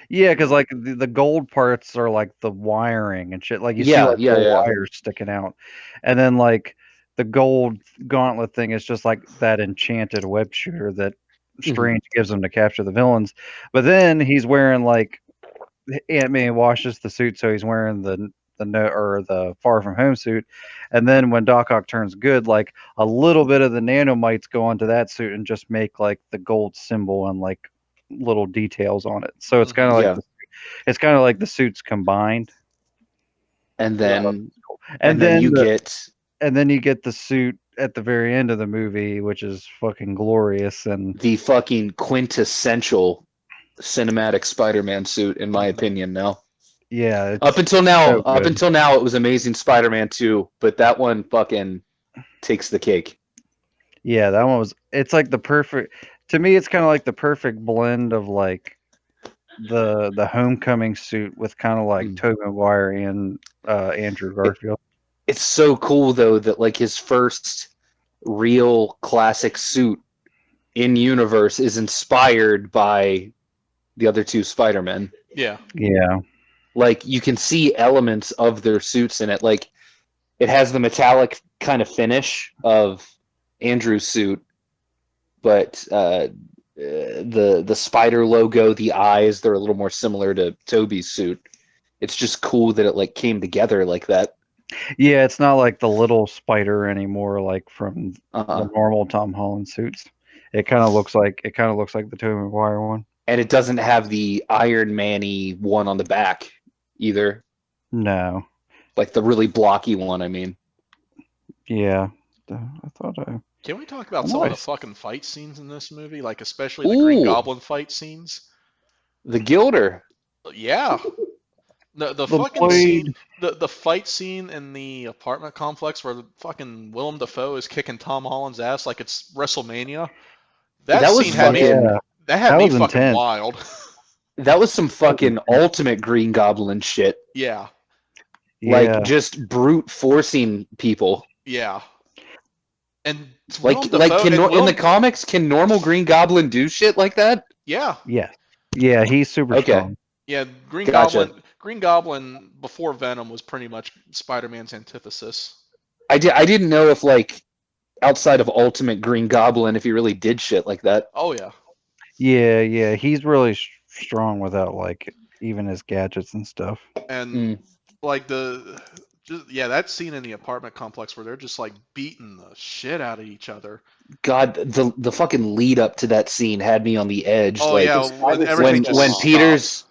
[SPEAKER 3] Yeah, because like the gold parts are like the wiring and shit. Like you see
[SPEAKER 4] Yeah,
[SPEAKER 3] like
[SPEAKER 4] yeah,
[SPEAKER 3] the
[SPEAKER 4] yeah.
[SPEAKER 3] wires sticking out, and then like the gold gauntlet thing is just like that enchanted web shooter that
[SPEAKER 4] Mhm.
[SPEAKER 3] Strange gives him to capture the villains. But then he's wearing like Aunt May washes the suit, so he's wearing the no or the Far From Home suit. And then when Doc Ock turns good, like a little bit of the nanomites go onto that suit and just make like the gold symbol and like little details on it. So it's kind
[SPEAKER 1] Mm-hmm.
[SPEAKER 3] of like
[SPEAKER 4] Yeah.
[SPEAKER 3] it's kind of like the suits combined,
[SPEAKER 4] And
[SPEAKER 2] Yeah.
[SPEAKER 4] then
[SPEAKER 3] and
[SPEAKER 4] then
[SPEAKER 3] then
[SPEAKER 4] you get
[SPEAKER 3] and then you get the suit at the very end of the movie, which is fucking glorious. And
[SPEAKER 4] the fucking quintessential cinematic Spider-Man suit, in my
[SPEAKER 1] Mhm.
[SPEAKER 4] opinion. Now,
[SPEAKER 3] yeah,
[SPEAKER 4] up
[SPEAKER 3] it's
[SPEAKER 4] until
[SPEAKER 3] so good.
[SPEAKER 4] now, it was Amazing Spider-Man 2, but that one fucking takes the cake.
[SPEAKER 3] Yeah, that one was. It's like the perfect. To me, it's kind of like the perfect blend of like the Homecoming suit with kind of like
[SPEAKER 4] Mm.
[SPEAKER 3] Tobey Maguire and Andrew Garfield.
[SPEAKER 4] It's so cool though that like his first real classic suit in universe is inspired by the other two Spider-Men.
[SPEAKER 1] Yeah.
[SPEAKER 3] Yeah,
[SPEAKER 4] Like you can see elements of their suits in it. Like it has the metallic kind of finish of Andrew's suit, but the spider logo, the eyes, they're a little more similar to Toby's suit. It's just cool that it like came together like that.
[SPEAKER 3] yeah. It's not like the little spider anymore, like from the
[SPEAKER 4] Uh-uh.
[SPEAKER 3] normal Tom Holland suits. It kind of looks like the Tobey Maguire one.
[SPEAKER 4] And it doesn't have the Iron Man-y one on the back either,
[SPEAKER 3] No,
[SPEAKER 4] like the really blocky one. I mean,
[SPEAKER 3] yeah. I thought
[SPEAKER 1] Can we talk about
[SPEAKER 3] I'm
[SPEAKER 1] some of the
[SPEAKER 3] always-
[SPEAKER 1] fucking fight scenes in this movie? Like especially the Green
[SPEAKER 4] Ooh.
[SPEAKER 1] Goblin fight scenes?
[SPEAKER 4] the Gilder.
[SPEAKER 1] Yeah. The
[SPEAKER 3] the
[SPEAKER 1] fucking scene,
[SPEAKER 3] blade.
[SPEAKER 1] the fight scene in the apartment complex where the fucking Willem Dafoe is kicking Tom Holland's ass like it's WrestleMania. That
[SPEAKER 4] That was
[SPEAKER 1] scene had me
[SPEAKER 3] Yeah,
[SPEAKER 1] that had
[SPEAKER 3] that
[SPEAKER 1] me
[SPEAKER 3] was
[SPEAKER 1] fucking
[SPEAKER 3] intense.
[SPEAKER 1] wild.
[SPEAKER 4] That was some fucking ultimate Green Goblin shit.
[SPEAKER 1] Yeah.
[SPEAKER 3] Yeah,
[SPEAKER 4] Like just brute forcing people.
[SPEAKER 1] Yeah. And Willem
[SPEAKER 4] Like
[SPEAKER 1] Dafoe
[SPEAKER 4] can
[SPEAKER 1] and
[SPEAKER 4] in the
[SPEAKER 1] Willem,
[SPEAKER 4] comics, can normal Green Goblin do shit like that?
[SPEAKER 1] yeah.
[SPEAKER 3] yeah, yeah. He's super
[SPEAKER 4] Okay.
[SPEAKER 3] strong.
[SPEAKER 1] Yeah,
[SPEAKER 4] Gotcha.
[SPEAKER 1] Green Goblin before Venom was pretty much Spider-Man's antithesis.
[SPEAKER 4] I didn't know if like outside of Ultimate Green Goblin if he really did shit like that.
[SPEAKER 1] Oh yeah.
[SPEAKER 3] Yeah, yeah. He's really strong without like even his gadgets and stuff.
[SPEAKER 1] And like that scene in the apartment complex where they're just like beating the shit out of each other.
[SPEAKER 4] God, the fucking lead up to that scene had me on the edge.
[SPEAKER 1] Oh
[SPEAKER 4] like
[SPEAKER 1] yeah,
[SPEAKER 2] The
[SPEAKER 1] when
[SPEAKER 2] spider
[SPEAKER 1] everything
[SPEAKER 2] sense
[SPEAKER 1] just
[SPEAKER 4] when
[SPEAKER 2] is
[SPEAKER 1] stops.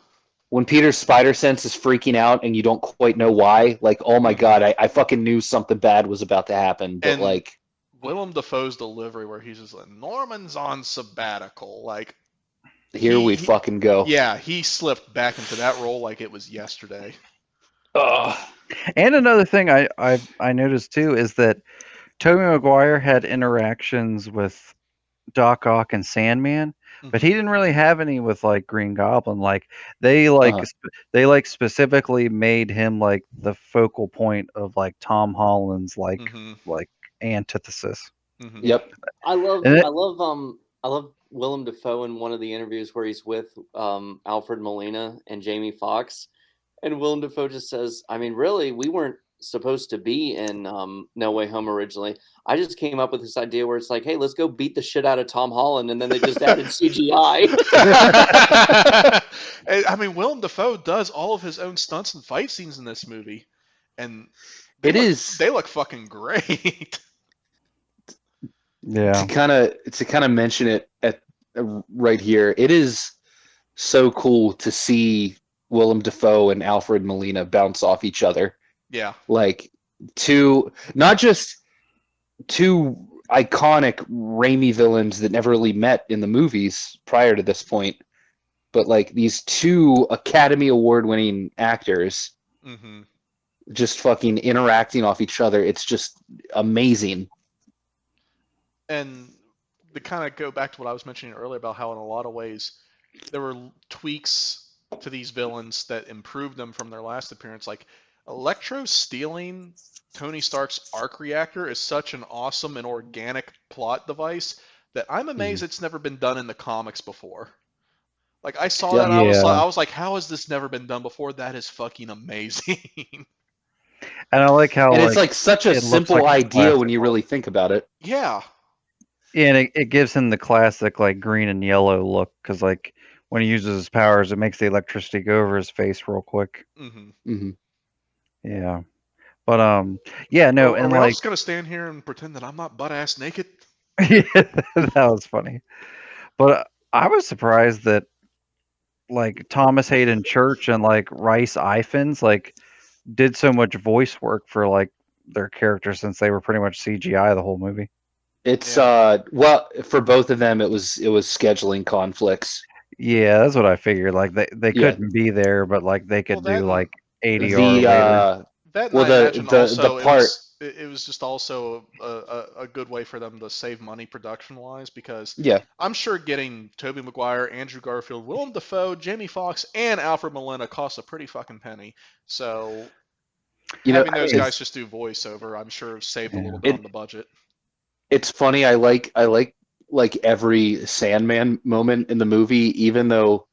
[SPEAKER 4] Peter's spider sense is freaking out and you don't quite know why, like, oh my
[SPEAKER 1] Mhm.
[SPEAKER 4] god, I fucking knew something bad was about to happen. But
[SPEAKER 1] And
[SPEAKER 4] like
[SPEAKER 1] Willem Dafoe's delivery where he's just like, Norman's on sabbatical. Like
[SPEAKER 4] here we
[SPEAKER 1] he
[SPEAKER 4] fucking go.
[SPEAKER 1] yeah, he slipped back into that role like it was yesterday.
[SPEAKER 4] Ugh.
[SPEAKER 3] And another thing I noticed too is that Tobey Maguire had interactions with Doc Ock and Sandman, but he
[SPEAKER 1] Mhm.
[SPEAKER 3] didn't really have any with like Green Goblin. Like they like
[SPEAKER 4] Uh-huh.
[SPEAKER 3] they like specifically made him like the focal point of like Tom Holland's
[SPEAKER 1] Mhm.
[SPEAKER 3] like antithesis.
[SPEAKER 1] Mhm.
[SPEAKER 4] Yep.
[SPEAKER 2] I love
[SPEAKER 3] And
[SPEAKER 2] I love Willem Dafoe in one of the interviews where he's with Alfred Molina and Jamie Foxx, and Willem Dafoe just says, "I mean, really, we weren't supposed to be in No Way Home originally. I just came up with this idea where it's like, hey, let's go beat the shit out of Tom Holland, and then they just added CGI."
[SPEAKER 1] I mean, Willem Dafoe does all of his own stunts and fight scenes in this movie, and
[SPEAKER 4] It is
[SPEAKER 1] they look fucking great.
[SPEAKER 3] yeah,
[SPEAKER 4] to kind of mention it at right here. It is so cool to see Willem Dafoe and Alfred Molina bounce off each other.
[SPEAKER 1] Yeah.
[SPEAKER 4] Like not just two iconic Raimi villains that never really met in the movies prior to this point, but like these two Academy Award winning actors
[SPEAKER 1] Mm-hmm.
[SPEAKER 4] just fucking interacting off each other. It's just amazing.
[SPEAKER 1] And to kind of go back to what I was mentioning earlier about how in a lot of ways there were tweaks to these villains that improved them from their last appearance. Like Electro stealing Tony Stark's arc reactor is such an awesome and organic plot device that I'm amazed it's never been done in the comics before. Like I saw
[SPEAKER 4] Yeah.
[SPEAKER 1] that,
[SPEAKER 3] Yeah.
[SPEAKER 1] I was like, how has this never been done before? That is fucking amazing.
[SPEAKER 3] and I like how
[SPEAKER 4] And
[SPEAKER 3] like
[SPEAKER 4] it's like such a
[SPEAKER 3] it looks
[SPEAKER 4] simple
[SPEAKER 3] like a
[SPEAKER 4] idea
[SPEAKER 3] classic
[SPEAKER 4] when you really think about it.
[SPEAKER 1] Yeah.
[SPEAKER 3] Yeah, and it gives him the classic like green and yellow look because like when he uses his powers, it makes the electricity go over his face real quick.
[SPEAKER 1] Mm-hmm.
[SPEAKER 4] Mm-hmm.
[SPEAKER 3] Yeah, but yeah, no,
[SPEAKER 1] Are
[SPEAKER 3] and
[SPEAKER 1] we all
[SPEAKER 3] like
[SPEAKER 1] just gonna stand here and pretend that I'm not butt ass naked?
[SPEAKER 3] yeah, that was funny. But I was surprised that like Thomas Hayden Church and like Rice Ifans like did so much voice work for like their characters since they were pretty much CGI the whole movie.
[SPEAKER 4] It's
[SPEAKER 1] Yeah.
[SPEAKER 4] well, for both of them, it was scheduling conflicts.
[SPEAKER 3] Yeah, that's what I figured. Like they
[SPEAKER 4] Yeah.
[SPEAKER 3] couldn't be there, but like they
[SPEAKER 1] Well,
[SPEAKER 3] could
[SPEAKER 1] that
[SPEAKER 3] do
[SPEAKER 1] and
[SPEAKER 3] like ADR
[SPEAKER 4] The
[SPEAKER 3] later.
[SPEAKER 1] that, and
[SPEAKER 4] well,
[SPEAKER 1] I imagine
[SPEAKER 4] the
[SPEAKER 1] also
[SPEAKER 4] part.
[SPEAKER 1] it was just also a good way for them to save money production wise, because
[SPEAKER 4] Yeah.
[SPEAKER 1] I'm sure getting Tobey Maguire, Andrew Garfield, Willem Dafoe, Jamie Foxx, and Alfred Molina costs a pretty fucking penny. So
[SPEAKER 4] You know,
[SPEAKER 1] having those guys
[SPEAKER 4] it's
[SPEAKER 1] just do voiceover, I'm sure saved a
[SPEAKER 3] Yeah.
[SPEAKER 1] little bit on the budget.
[SPEAKER 4] it's funny. I like every Sandman moment in the movie, even though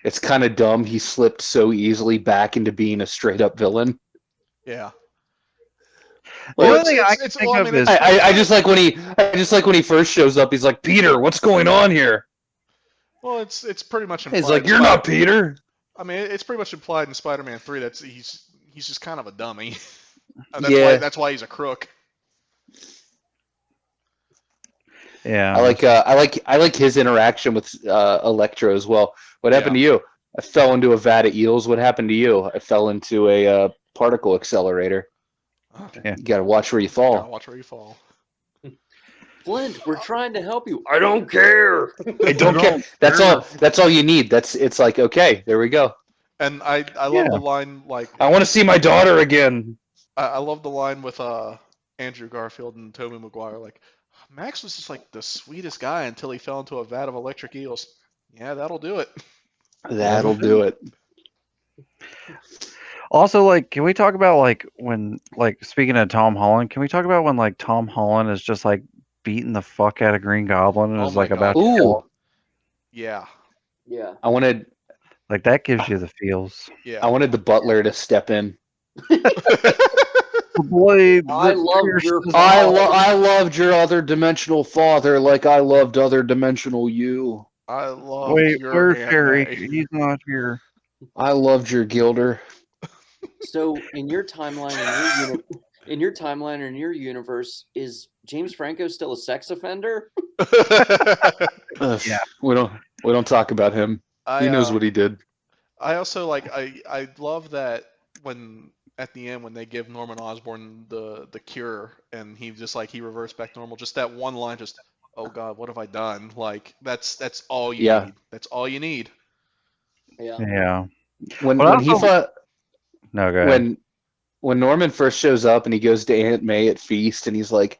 [SPEAKER 4] it's kind of dumb. He slipped so easily back into being a straight up villain.
[SPEAKER 1] Yeah.
[SPEAKER 3] The
[SPEAKER 1] Well,
[SPEAKER 3] only thing I can think
[SPEAKER 1] well, I
[SPEAKER 3] of
[SPEAKER 1] mean,
[SPEAKER 3] is
[SPEAKER 4] I just like when he first shows up. He's like, Peter, what's going on here?
[SPEAKER 1] well, it's pretty much implied.
[SPEAKER 4] He's like,
[SPEAKER 1] in
[SPEAKER 4] you're not Peter.
[SPEAKER 1] I mean, it's pretty much implied in Spider-Man 3 that he's just kind of a dummy.
[SPEAKER 4] Yeah.
[SPEAKER 1] That's why he's a crook.
[SPEAKER 3] yeah.
[SPEAKER 4] I like his interaction with Electro as well. What happened to you? I fell into a vat of eels. What happened to you? I fell into a particle accelerator.
[SPEAKER 3] Yeah.
[SPEAKER 4] You gotta watch where you
[SPEAKER 1] Gotta
[SPEAKER 4] fall.
[SPEAKER 1] watch where you fall.
[SPEAKER 2] Flint, we're trying to help you. I don't care.
[SPEAKER 4] I don't care. That's all you need. It's like, okay, there we go.
[SPEAKER 1] And I love
[SPEAKER 3] Yeah.
[SPEAKER 1] the line, like
[SPEAKER 4] I want to see my daughter again.
[SPEAKER 1] I love the line with Andrew Garfield and Tobey Maguire, like, Max was just like the sweetest guy until he fell into a vat of electric eels. Yeah, that'll do it.
[SPEAKER 4] That'll do it.
[SPEAKER 3] Also, like, can we talk about like when, like, speaking of Tom Holland, can we talk about when like Tom Holland is just like beating the fuck out of Green Goblin and
[SPEAKER 1] Oh
[SPEAKER 3] is
[SPEAKER 1] my
[SPEAKER 3] like
[SPEAKER 1] God.
[SPEAKER 3] about to kill him?
[SPEAKER 4] Ooh,
[SPEAKER 1] Yeah,
[SPEAKER 2] Yeah.
[SPEAKER 4] I wanted
[SPEAKER 3] Like that gives you the feels.
[SPEAKER 1] yeah.
[SPEAKER 4] I wanted the butler to step in.
[SPEAKER 3] Blade.
[SPEAKER 2] I love your
[SPEAKER 4] I loved your other dimensional father like I loved other dimensional you.
[SPEAKER 1] I love
[SPEAKER 3] Wait,
[SPEAKER 1] your
[SPEAKER 3] where's
[SPEAKER 1] Aunt
[SPEAKER 3] Harry?
[SPEAKER 1] May.
[SPEAKER 3] He's not here.
[SPEAKER 4] I loved your Gilder.
[SPEAKER 2] So in your timeline, in your timeline or in your universe, is James Franco still a sex offender?
[SPEAKER 4] Ugh,
[SPEAKER 3] Yeah.
[SPEAKER 4] we don't talk about him. He knows what he did.
[SPEAKER 1] I also like I love that when at the end when they give Norman Osborn the cure and he just like he reverts back to normal, just that one line, just, oh God, what have I done? Like that's all you
[SPEAKER 4] Yeah.
[SPEAKER 1] need. That's all you need.
[SPEAKER 2] Yeah.
[SPEAKER 3] Yeah.
[SPEAKER 4] When
[SPEAKER 3] But
[SPEAKER 4] when he
[SPEAKER 3] also-
[SPEAKER 4] fought
[SPEAKER 3] No, go ahead.
[SPEAKER 4] when Norman first shows up and he goes to Aunt May at Feast and he's like,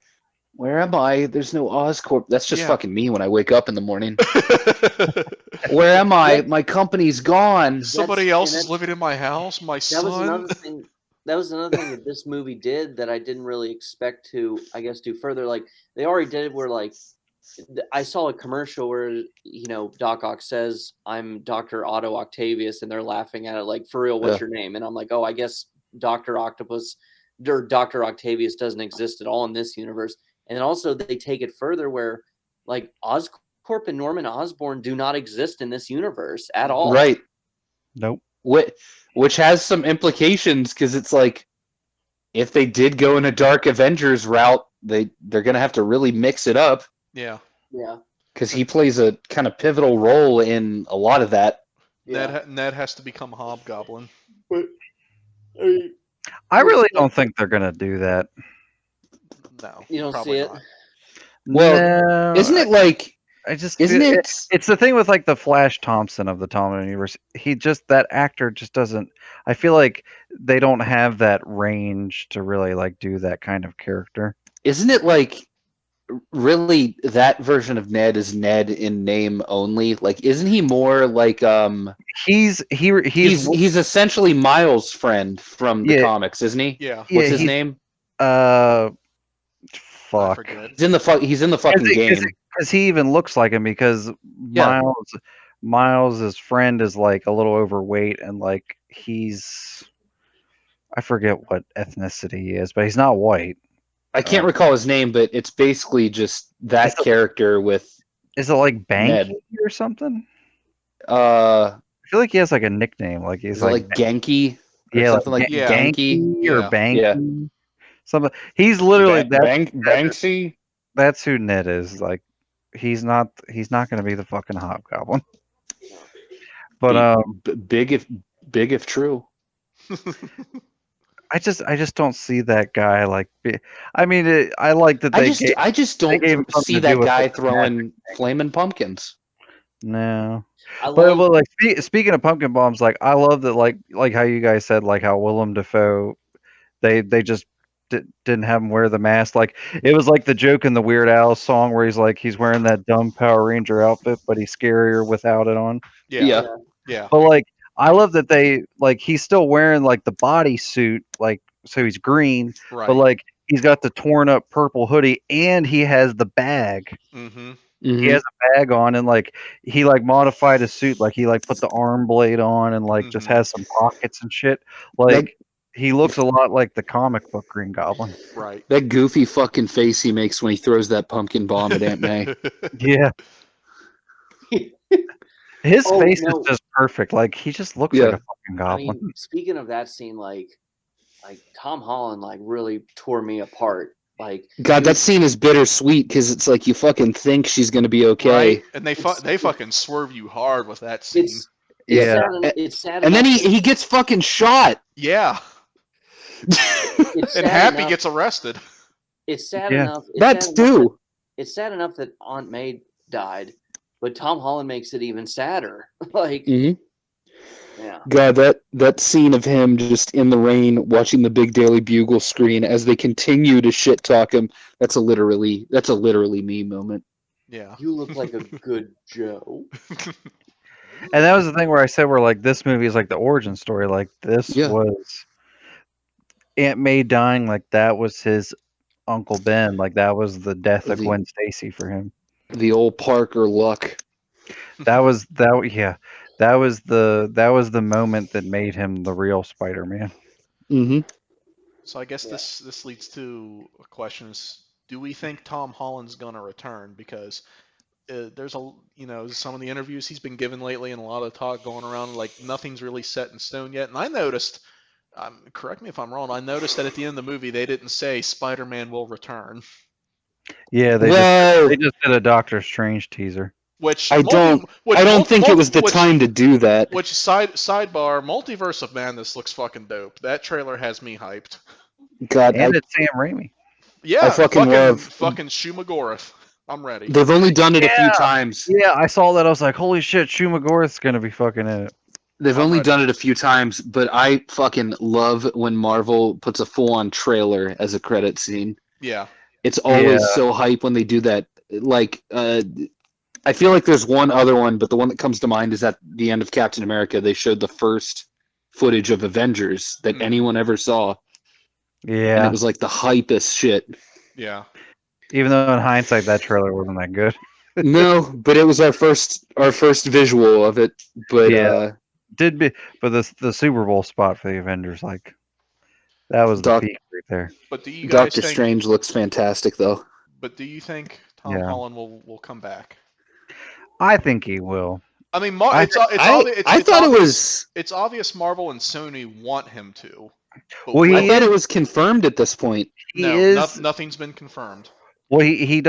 [SPEAKER 4] "Where am I? There's no Oscorp." That's just
[SPEAKER 1] Yeah.
[SPEAKER 4] fucking me when I wake up in the morning. Where am I? My company's gone.
[SPEAKER 1] Somebody else
[SPEAKER 2] and
[SPEAKER 1] is living in my house. My
[SPEAKER 2] That was
[SPEAKER 1] son.
[SPEAKER 2] another thing. That was another thing that this movie did that I didn't really expect to, I guess, do further. Like they already did it, where like I saw a commercial where Doc Ock says, "I'm Dr. Otto Octavius," and they're laughing at it like, "For real, what's your name?" And I'm like, "Oh, I guess Dr. Octopus or Dr. Octavius doesn't exist at all in this universe." And then also they take it further where like Oscorp and Norman Osborn do not exist in this universe at all.
[SPEAKER 4] Right.
[SPEAKER 3] Nope.
[SPEAKER 4] Which has some implications because it's like if they did go in a Dark Avengers route, they're gonna have to really mix it up
[SPEAKER 1] Yeah.
[SPEAKER 2] Yeah.
[SPEAKER 4] because he plays a kind of pivotal role in a lot of that.
[SPEAKER 2] Yeah.
[SPEAKER 1] Ned has to become Hobgoblin.
[SPEAKER 3] I really don't think they're gonna do that.
[SPEAKER 1] No,
[SPEAKER 2] You don't
[SPEAKER 1] probably
[SPEAKER 2] see it?
[SPEAKER 1] not.
[SPEAKER 4] Well,
[SPEAKER 3] No,
[SPEAKER 4] isn't it like?
[SPEAKER 3] I just
[SPEAKER 4] Isn't
[SPEAKER 3] feel-
[SPEAKER 4] it?
[SPEAKER 3] It's the thing with like the Flash Thompson of the Tom universe. He just that actor just doesn't. I feel like they don't have that range to really like do that kind of character.
[SPEAKER 4] Isn't it like? Really, that version of Ned is Ned in name only. Like, isn't he more like
[SPEAKER 3] He's
[SPEAKER 4] He's essentially Miles' friend from the
[SPEAKER 3] Yeah.
[SPEAKER 4] comics, isn't he?
[SPEAKER 1] Yeah.
[SPEAKER 4] What's his
[SPEAKER 3] he's-
[SPEAKER 4] name?
[SPEAKER 1] I
[SPEAKER 3] fuck.
[SPEAKER 1] forget.
[SPEAKER 4] He's in the fucking game.
[SPEAKER 3] Because he even looks like him because
[SPEAKER 4] Yeah.
[SPEAKER 3] Miles's friend is like a little overweight and like I forget what ethnicity he is, but he's not white.
[SPEAKER 4] I can't recall his name, but it's basically just that
[SPEAKER 3] It's a-
[SPEAKER 4] character with
[SPEAKER 3] Is it like Banky
[SPEAKER 4] Ned.
[SPEAKER 3] or something?
[SPEAKER 4] I
[SPEAKER 3] I feel like he has like a nickname, like he's
[SPEAKER 4] is it like Genki or
[SPEAKER 3] yeah,
[SPEAKER 4] something like
[SPEAKER 1] Yeah.
[SPEAKER 4] Genki?
[SPEAKER 3] or
[SPEAKER 1] Yeah.
[SPEAKER 3] Banky.
[SPEAKER 4] Yeah.
[SPEAKER 3] Something. He's literally
[SPEAKER 4] Banksy.
[SPEAKER 3] that's who Ned is. Like he's not going to be the fucking Hobgoblin. But
[SPEAKER 4] Big if true.
[SPEAKER 3] I just don't see that guy like. I mean, I like that
[SPEAKER 4] I just
[SPEAKER 3] they
[SPEAKER 4] don't
[SPEAKER 3] gave him something
[SPEAKER 4] see
[SPEAKER 3] to do
[SPEAKER 4] that
[SPEAKER 3] with
[SPEAKER 4] guy
[SPEAKER 3] like the magic.
[SPEAKER 4] throwing flaming pumpkins.
[SPEAKER 3] No.
[SPEAKER 2] I
[SPEAKER 3] But
[SPEAKER 2] love.
[SPEAKER 3] like speaking of pumpkin bombs, like I love that like how you guys said like how Willem Dafoe they just didn't have him wear the mask. Like it was like the joke in the Weird Al song where he's wearing that dumb Power Ranger outfit, but he's scarier without it on.
[SPEAKER 1] Yeah,
[SPEAKER 4] Yeah.
[SPEAKER 2] Yeah.
[SPEAKER 1] yeah,
[SPEAKER 3] But like I love that they like he's still wearing like the bodysuit, like so he's green, but
[SPEAKER 1] right.
[SPEAKER 3] like he's got the torn up purple hoodie and he has the bag.
[SPEAKER 1] Mm-hmm.
[SPEAKER 3] He has a bag on and like he like modified his suit, like he like put the arm blade on and like just
[SPEAKER 1] Mm-hmm.
[SPEAKER 3] has some pockets and shit.
[SPEAKER 4] That
[SPEAKER 3] Like he looks a lot like the comic book Green Goblin.
[SPEAKER 1] Right.
[SPEAKER 4] that goofy fucking face he makes when he throws that pumpkin bomb at Aunt May.
[SPEAKER 3] Yeah. His
[SPEAKER 2] Oh,
[SPEAKER 3] face
[SPEAKER 2] no.
[SPEAKER 3] is just perfect. Like he just looks
[SPEAKER 4] Yeah.
[SPEAKER 3] like a fucking
[SPEAKER 2] I
[SPEAKER 3] goblin.
[SPEAKER 2] mean, speaking of that scene, like Tom Holland, like really tore me apart. Like
[SPEAKER 4] God,
[SPEAKER 2] he
[SPEAKER 4] that
[SPEAKER 2] was,
[SPEAKER 4] scene is bittersweet because it's like you fucking think she's gonna be okay.
[SPEAKER 1] Right. And they
[SPEAKER 2] It's-
[SPEAKER 1] they fucking swerve you hard with that scene.
[SPEAKER 2] it's
[SPEAKER 3] Yeah.
[SPEAKER 2] sad. It's sad.
[SPEAKER 4] And then
[SPEAKER 2] enough
[SPEAKER 4] he gets fucking shot.
[SPEAKER 1] Yeah.
[SPEAKER 2] it's sad
[SPEAKER 1] And Happy
[SPEAKER 2] enough-
[SPEAKER 1] gets arrested.
[SPEAKER 2] It's sad
[SPEAKER 3] Yeah.
[SPEAKER 2] enough. It's
[SPEAKER 4] That's
[SPEAKER 2] sad enough
[SPEAKER 4] due.
[SPEAKER 2] it's sad enough that Aunt May died, but Tom Holland makes it even sadder. Like,
[SPEAKER 4] Mhm.
[SPEAKER 2] yeah,
[SPEAKER 4] God, that scene of him just in the rain watching the big Daily Bugle screen as they continue to shit talk him. That's a literally me moment.
[SPEAKER 1] Yeah.
[SPEAKER 2] you look like a good Joe.
[SPEAKER 3] And that was the thing where I said where like this movie is like the origin story. Like this
[SPEAKER 4] Yeah.
[SPEAKER 3] was Aunt May dying, like that was his Uncle Ben. Like that was the death of
[SPEAKER 4] The-
[SPEAKER 3] Gwen Stacy for him.
[SPEAKER 4] The old Parker luck.
[SPEAKER 3] That was that was the moment that made him the real Spider-Man.
[SPEAKER 4] Mm-hmm.
[SPEAKER 1] So I guess
[SPEAKER 2] Yeah.
[SPEAKER 1] this leads to a question: is do we think Tom Holland's gonna return? Because there's some of the interviews he's been given lately and a lot of talk going around like nothing's really set in stone yet. And I noticed, correct me if I'm wrong, I noticed that at the end of the movie they didn't say Spider-Man will return,
[SPEAKER 3] Yeah, they
[SPEAKER 4] Well,
[SPEAKER 3] just did a Doctor Strange teaser.
[SPEAKER 1] which
[SPEAKER 4] I don't think it was the time to do that.
[SPEAKER 1] Which sidebar, Multiverse of Madness looks fucking dope. That trailer has me hyped.
[SPEAKER 4] God,
[SPEAKER 3] And it's Sam Raimi.
[SPEAKER 1] Yeah,
[SPEAKER 4] I fucking love-
[SPEAKER 1] fucking Shumagorath. I'm ready.
[SPEAKER 4] they've only done it a few
[SPEAKER 3] Yeah.
[SPEAKER 4] times.
[SPEAKER 3] Yeah, I saw that. I was like, holy shit, Shumagorath's gonna be fucking in it.
[SPEAKER 4] They've
[SPEAKER 1] I'm
[SPEAKER 4] only
[SPEAKER 1] ready.
[SPEAKER 4] done it a few times, but I fucking love when Marvel puts a full-on trailer as a credit scene.
[SPEAKER 1] Yeah.
[SPEAKER 4] It's always
[SPEAKER 3] Yeah.
[SPEAKER 4] so hype when they do that. Like, I feel like there's one other one, but the one that comes to mind is at the end of Captain America. They showed the first footage of Avengers that
[SPEAKER 1] Mhm.
[SPEAKER 4] anyone ever saw, and
[SPEAKER 3] Yeah.
[SPEAKER 4] it was like the hypest shit.
[SPEAKER 1] Yeah.
[SPEAKER 3] Even though in hindsight that trailer wasn't that good.
[SPEAKER 4] No, but it was our first visual of it. But
[SPEAKER 3] Yeah. Did be but the Super Bowl spot for the Avengers, like that was the
[SPEAKER 4] Doc-
[SPEAKER 3] peak right there.
[SPEAKER 1] But do you guys
[SPEAKER 4] Doctor
[SPEAKER 1] think?
[SPEAKER 4] Strange looks fantastic, though.
[SPEAKER 1] But do you think Tom
[SPEAKER 3] Yeah.
[SPEAKER 1] Holland will come back?
[SPEAKER 3] I think he will.
[SPEAKER 1] I mean,
[SPEAKER 3] I
[SPEAKER 4] I thought it was.
[SPEAKER 1] It's obvious Marvel and Sony want him to. But
[SPEAKER 3] Well,
[SPEAKER 4] I
[SPEAKER 3] he
[SPEAKER 4] thought it was confirmed at this point.
[SPEAKER 3] He
[SPEAKER 1] no,
[SPEAKER 3] is
[SPEAKER 1] nothing's been confirmed.
[SPEAKER 3] well he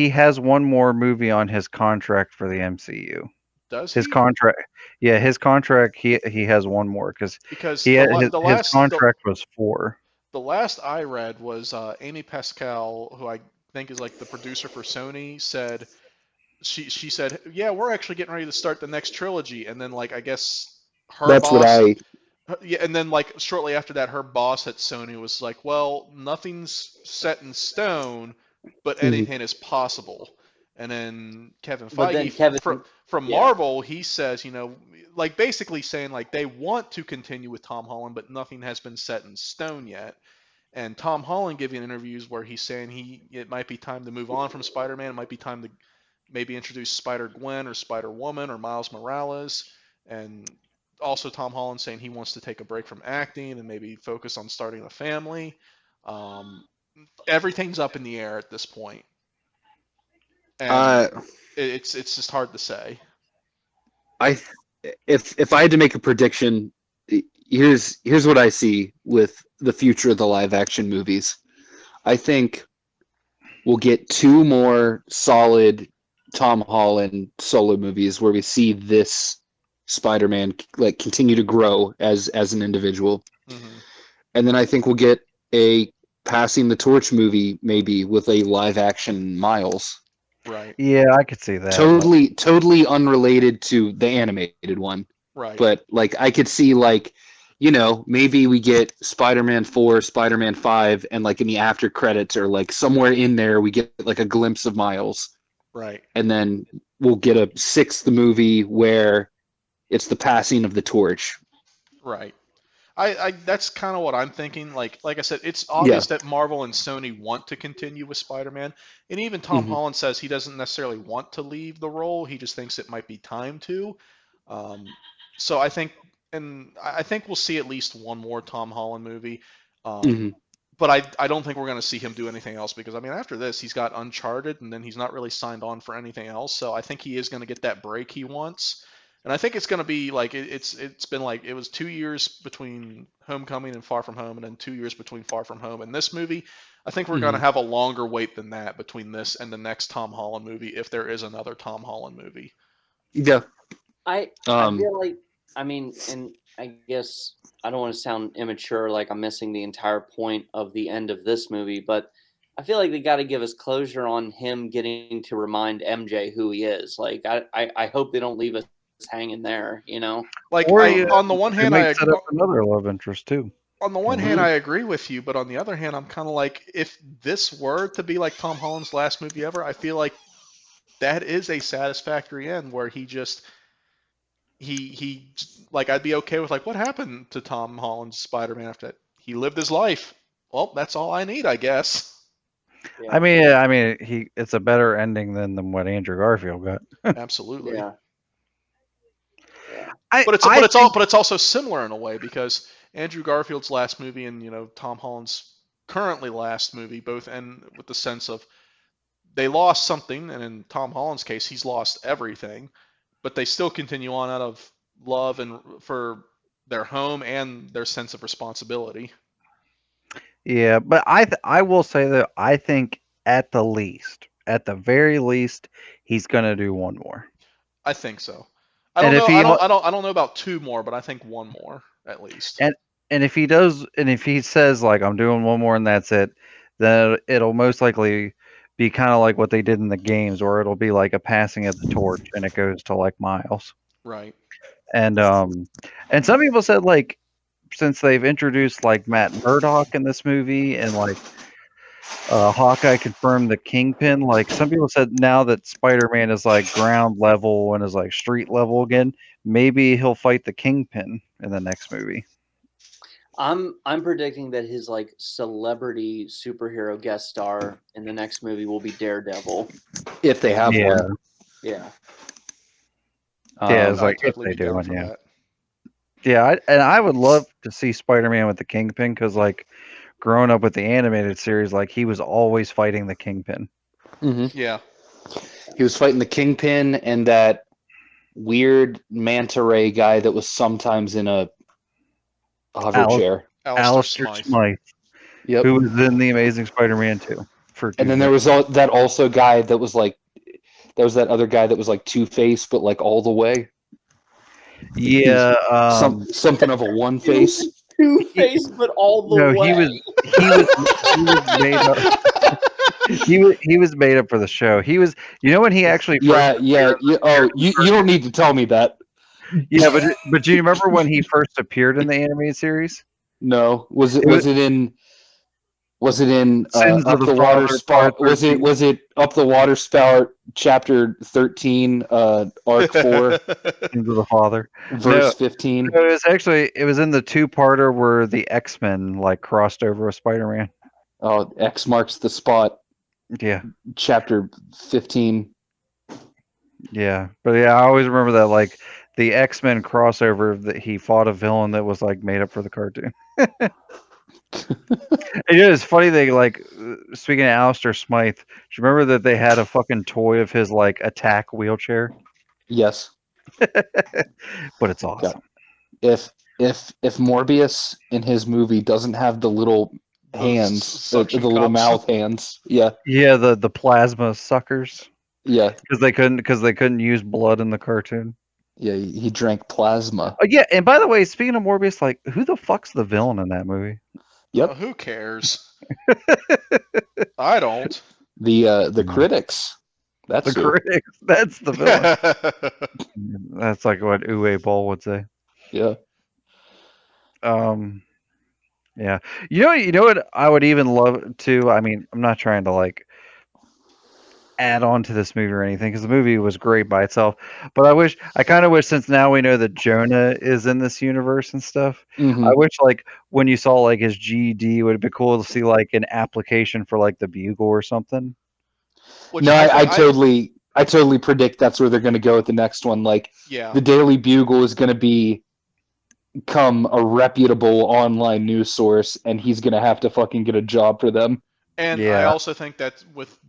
[SPEAKER 3] has one more movie on his contract for the MCU.
[SPEAKER 1] Does
[SPEAKER 3] His
[SPEAKER 1] he?
[SPEAKER 3] contract his contract he has one more because
[SPEAKER 1] Because
[SPEAKER 3] he
[SPEAKER 1] the
[SPEAKER 3] his
[SPEAKER 1] last
[SPEAKER 3] contract was 4.
[SPEAKER 1] the last I read was Amy Pascal, who I think is like the producer for Sony, said she said, yeah, we're actually getting ready to start the next trilogy, and then like I guess her
[SPEAKER 4] That's what
[SPEAKER 1] boss,
[SPEAKER 4] I.
[SPEAKER 1] yeah, and then like shortly after that, her boss at Sony was like, well, nothing's set in stone, but anything is possible. And then Kevin
[SPEAKER 2] But then
[SPEAKER 1] Feige
[SPEAKER 2] Kevin-
[SPEAKER 1] from
[SPEAKER 2] yeah.
[SPEAKER 1] Marvel, he says, like basically saying like they want to continue with Tom Holland, but nothing has been set in stone yet. And Tom Holland giving interviews where he's saying it might be time to move on from Spider-Man. It might be time to maybe introduce Spider-Gwen or Spider-Woman or Miles Morales. And also Tom Holland saying he wants to take a break from acting and maybe focus on starting a family. Everything's up in the air at this point. And it's just hard to say.
[SPEAKER 4] If I had to make a prediction, here's what I see with the future of the live action movies. I think we'll get 2 more solid Tom Holland solo movies where we see this Spider-Man like continue to grow as an individual.
[SPEAKER 1] Mhm.
[SPEAKER 4] And then I think we'll get a passing the torch movie maybe with a live action Miles.
[SPEAKER 1] Right.
[SPEAKER 3] Yeah, I could see that.
[SPEAKER 4] Totally unrelated to the animated one.
[SPEAKER 1] Right.
[SPEAKER 4] But like I could see like, you know, maybe we get Spider-Man 4, Spider-Man 5, and like in the after credits or like somewhere in there we get like a glimpse of Miles.
[SPEAKER 1] Right.
[SPEAKER 4] And then we'll get a sixth movie where it's the passing of the torch.
[SPEAKER 1] Right. I that's kind of what I'm thinking. Like I said, it's obvious that Marvel and Sony want to continue with Spider-Man, and even Tom
[SPEAKER 4] Mhm.
[SPEAKER 1] Holland says he doesn't necessarily want to leave the role. He just thinks it might be time to. Um, so I think, and I think we'll see at least one more Tom Holland movie.
[SPEAKER 4] Mhm.
[SPEAKER 1] But I don't think we're going to see him do anything else because I mean after this he's got Uncharted and then he's not really signed on for anything else. So I think he is going to get that break he wants. And I think it's going to be like it's been like it was 2 years between Homecoming and Far From Home, and then 2 years between Far From Home and this movie. I think we're going to
[SPEAKER 4] Mhm.
[SPEAKER 1] have a longer wait than that between this and the next Tom Holland movie, if there is another Tom Holland movie.
[SPEAKER 4] Yeah.
[SPEAKER 2] I feel like, I mean, and I guess I don't want to sound immature, like I'm missing the entire point of the end of this movie, but I feel like they got to give us closure on him getting to remind MJ who he is. Like, I hope they don't leave us hanging there, you know?
[SPEAKER 1] Like
[SPEAKER 3] Or
[SPEAKER 1] on the one
[SPEAKER 3] they
[SPEAKER 1] hand,
[SPEAKER 3] might set up another love interest too.
[SPEAKER 1] on the one
[SPEAKER 3] Mhm.
[SPEAKER 1] hand, I agree with you, but on the other hand, I'm kind of like, if this were to be like Tom Holland's last movie ever, I feel like that is a satisfactory end where he like I'd be okay with like what happened to Tom Holland's Spider-Man after that. He lived his life. Well, that's all I need, I guess.
[SPEAKER 2] Yeah.
[SPEAKER 3] I mean, it's a better ending than what Andrew Garfield got.
[SPEAKER 1] Absolutely.
[SPEAKER 2] Yeah. Yeah.
[SPEAKER 1] But it's also similar in a way because Andrew Garfield's last movie and Tom Holland's currently last movie both end with the sense of they lost something, and in Tom Holland's case, he's lost everything, but they still continue on out of love and for their home and their sense of responsibility.
[SPEAKER 3] Yeah, but I will say that I think at the very least, he's gonna do one more.
[SPEAKER 1] I think so. I
[SPEAKER 3] And
[SPEAKER 1] don't
[SPEAKER 3] if
[SPEAKER 1] know.
[SPEAKER 3] he
[SPEAKER 1] I don't know about two more, but I think one more at least.
[SPEAKER 3] and and if he does, and if he says like I'm doing one more and that's it, then it'll most likely be kind of like what they did in the games, where it'll be like a passing of the torch, and it goes to like Miles.
[SPEAKER 1] Right.
[SPEAKER 3] And some people said like since they've introduced like Matt Murdock in this movie and like Hawkeye confirmed the Kingpin. Like some people said, now that Spider-Man is like ground level and is like street level again, maybe he'll fight the Kingpin in the next movie.
[SPEAKER 2] I'm predicting that his like celebrity superhero guest star in the next movie will be Daredevil.
[SPEAKER 4] If they have one.
[SPEAKER 2] Yeah.
[SPEAKER 3] Yeah, it's
[SPEAKER 1] I'd
[SPEAKER 3] like if
[SPEAKER 1] totally
[SPEAKER 3] they
[SPEAKER 1] be
[SPEAKER 3] do
[SPEAKER 1] down
[SPEAKER 3] one,
[SPEAKER 1] for
[SPEAKER 3] yeah.
[SPEAKER 1] that.
[SPEAKER 3] Yeah, and I would love to see Spider-Man with the Kingpin because like growing up with the animated series, like he was always fighting the Kingpin.
[SPEAKER 4] Mm-hmm.
[SPEAKER 1] Yeah.
[SPEAKER 4] He was fighting the Kingpin and that weird manta ray guy that was sometimes in a hover chair.
[SPEAKER 1] Alistair Smythe.
[SPEAKER 4] Yep.
[SPEAKER 3] Who was in the Amazing Spider-Man 2 for
[SPEAKER 4] And then there was that also guy that was like, there was that other guy that was like Two-Face, but like all the way.
[SPEAKER 3] Yeah,
[SPEAKER 4] something of a one face.
[SPEAKER 2] Two-Face, but all the way.
[SPEAKER 3] He was made up. He was made up for the show. He was, when he actually
[SPEAKER 4] Yeah. Oh, you don't need to tell me that.
[SPEAKER 3] Yeah, but do you remember when he first appeared in the animated series?
[SPEAKER 4] No. Was it in
[SPEAKER 3] Sins
[SPEAKER 4] Up
[SPEAKER 3] of
[SPEAKER 4] the
[SPEAKER 3] the
[SPEAKER 4] Water
[SPEAKER 3] Father,
[SPEAKER 4] Spout?
[SPEAKER 3] Part 13?
[SPEAKER 4] Was it Up the Water Spout, Chapter 13, Arc 4,
[SPEAKER 3] Sins of the Father,
[SPEAKER 4] Verse 15?
[SPEAKER 3] No, it was in the two-parter where the X-Men like crossed over with Spider-Man.
[SPEAKER 4] Oh, X marks the spot.
[SPEAKER 3] Yeah.
[SPEAKER 4] Chapter 15.
[SPEAKER 3] Yeah, but yeah, I always remember that like the X-Men crossover that he fought a villain that was like made up for the cartoon. It's funny they like speaking of Alistair Smythe, do you remember that they had a fucking toy of his like attack wheelchair?
[SPEAKER 4] Yes.
[SPEAKER 3] But it's awesome.
[SPEAKER 4] If Morbius in his movie doesn't have the little hands, the little mouth hands, yeah,
[SPEAKER 3] the plasma suckers,
[SPEAKER 4] yeah,
[SPEAKER 3] because they couldn't use blood in the cartoon.
[SPEAKER 4] Yeah, he drank plasma.
[SPEAKER 3] Yeah, and by the way, speaking of Morbius, like, who the fuck's the villain in that movie?
[SPEAKER 4] Yep.
[SPEAKER 1] Who cares? I don't.
[SPEAKER 4] The critics. That's
[SPEAKER 3] The
[SPEAKER 4] who.
[SPEAKER 3] critics. That's the villain. That's like what Uwe Boll would say.
[SPEAKER 4] Yeah.
[SPEAKER 3] Yeah. You know what I would even love to. I mean, I'm not trying to like add on to this movie or anything because the movie was great by itself. But I kind of wish, since now we know that Jonah is in this universe and stuff,
[SPEAKER 4] Mhm.
[SPEAKER 3] I wish like when you saw like his GED, it would have been cool to see like an application for like the Bugle or something.
[SPEAKER 1] Which
[SPEAKER 4] No, I
[SPEAKER 1] think-
[SPEAKER 4] totally predict that's where they're going to go with the next one. Like,
[SPEAKER 1] yeah.
[SPEAKER 4] the Daily Bugle is going to become a reputable online news source, and he's going to have to fucking get a job for them.
[SPEAKER 1] And
[SPEAKER 3] Yeah.
[SPEAKER 1] I also think that with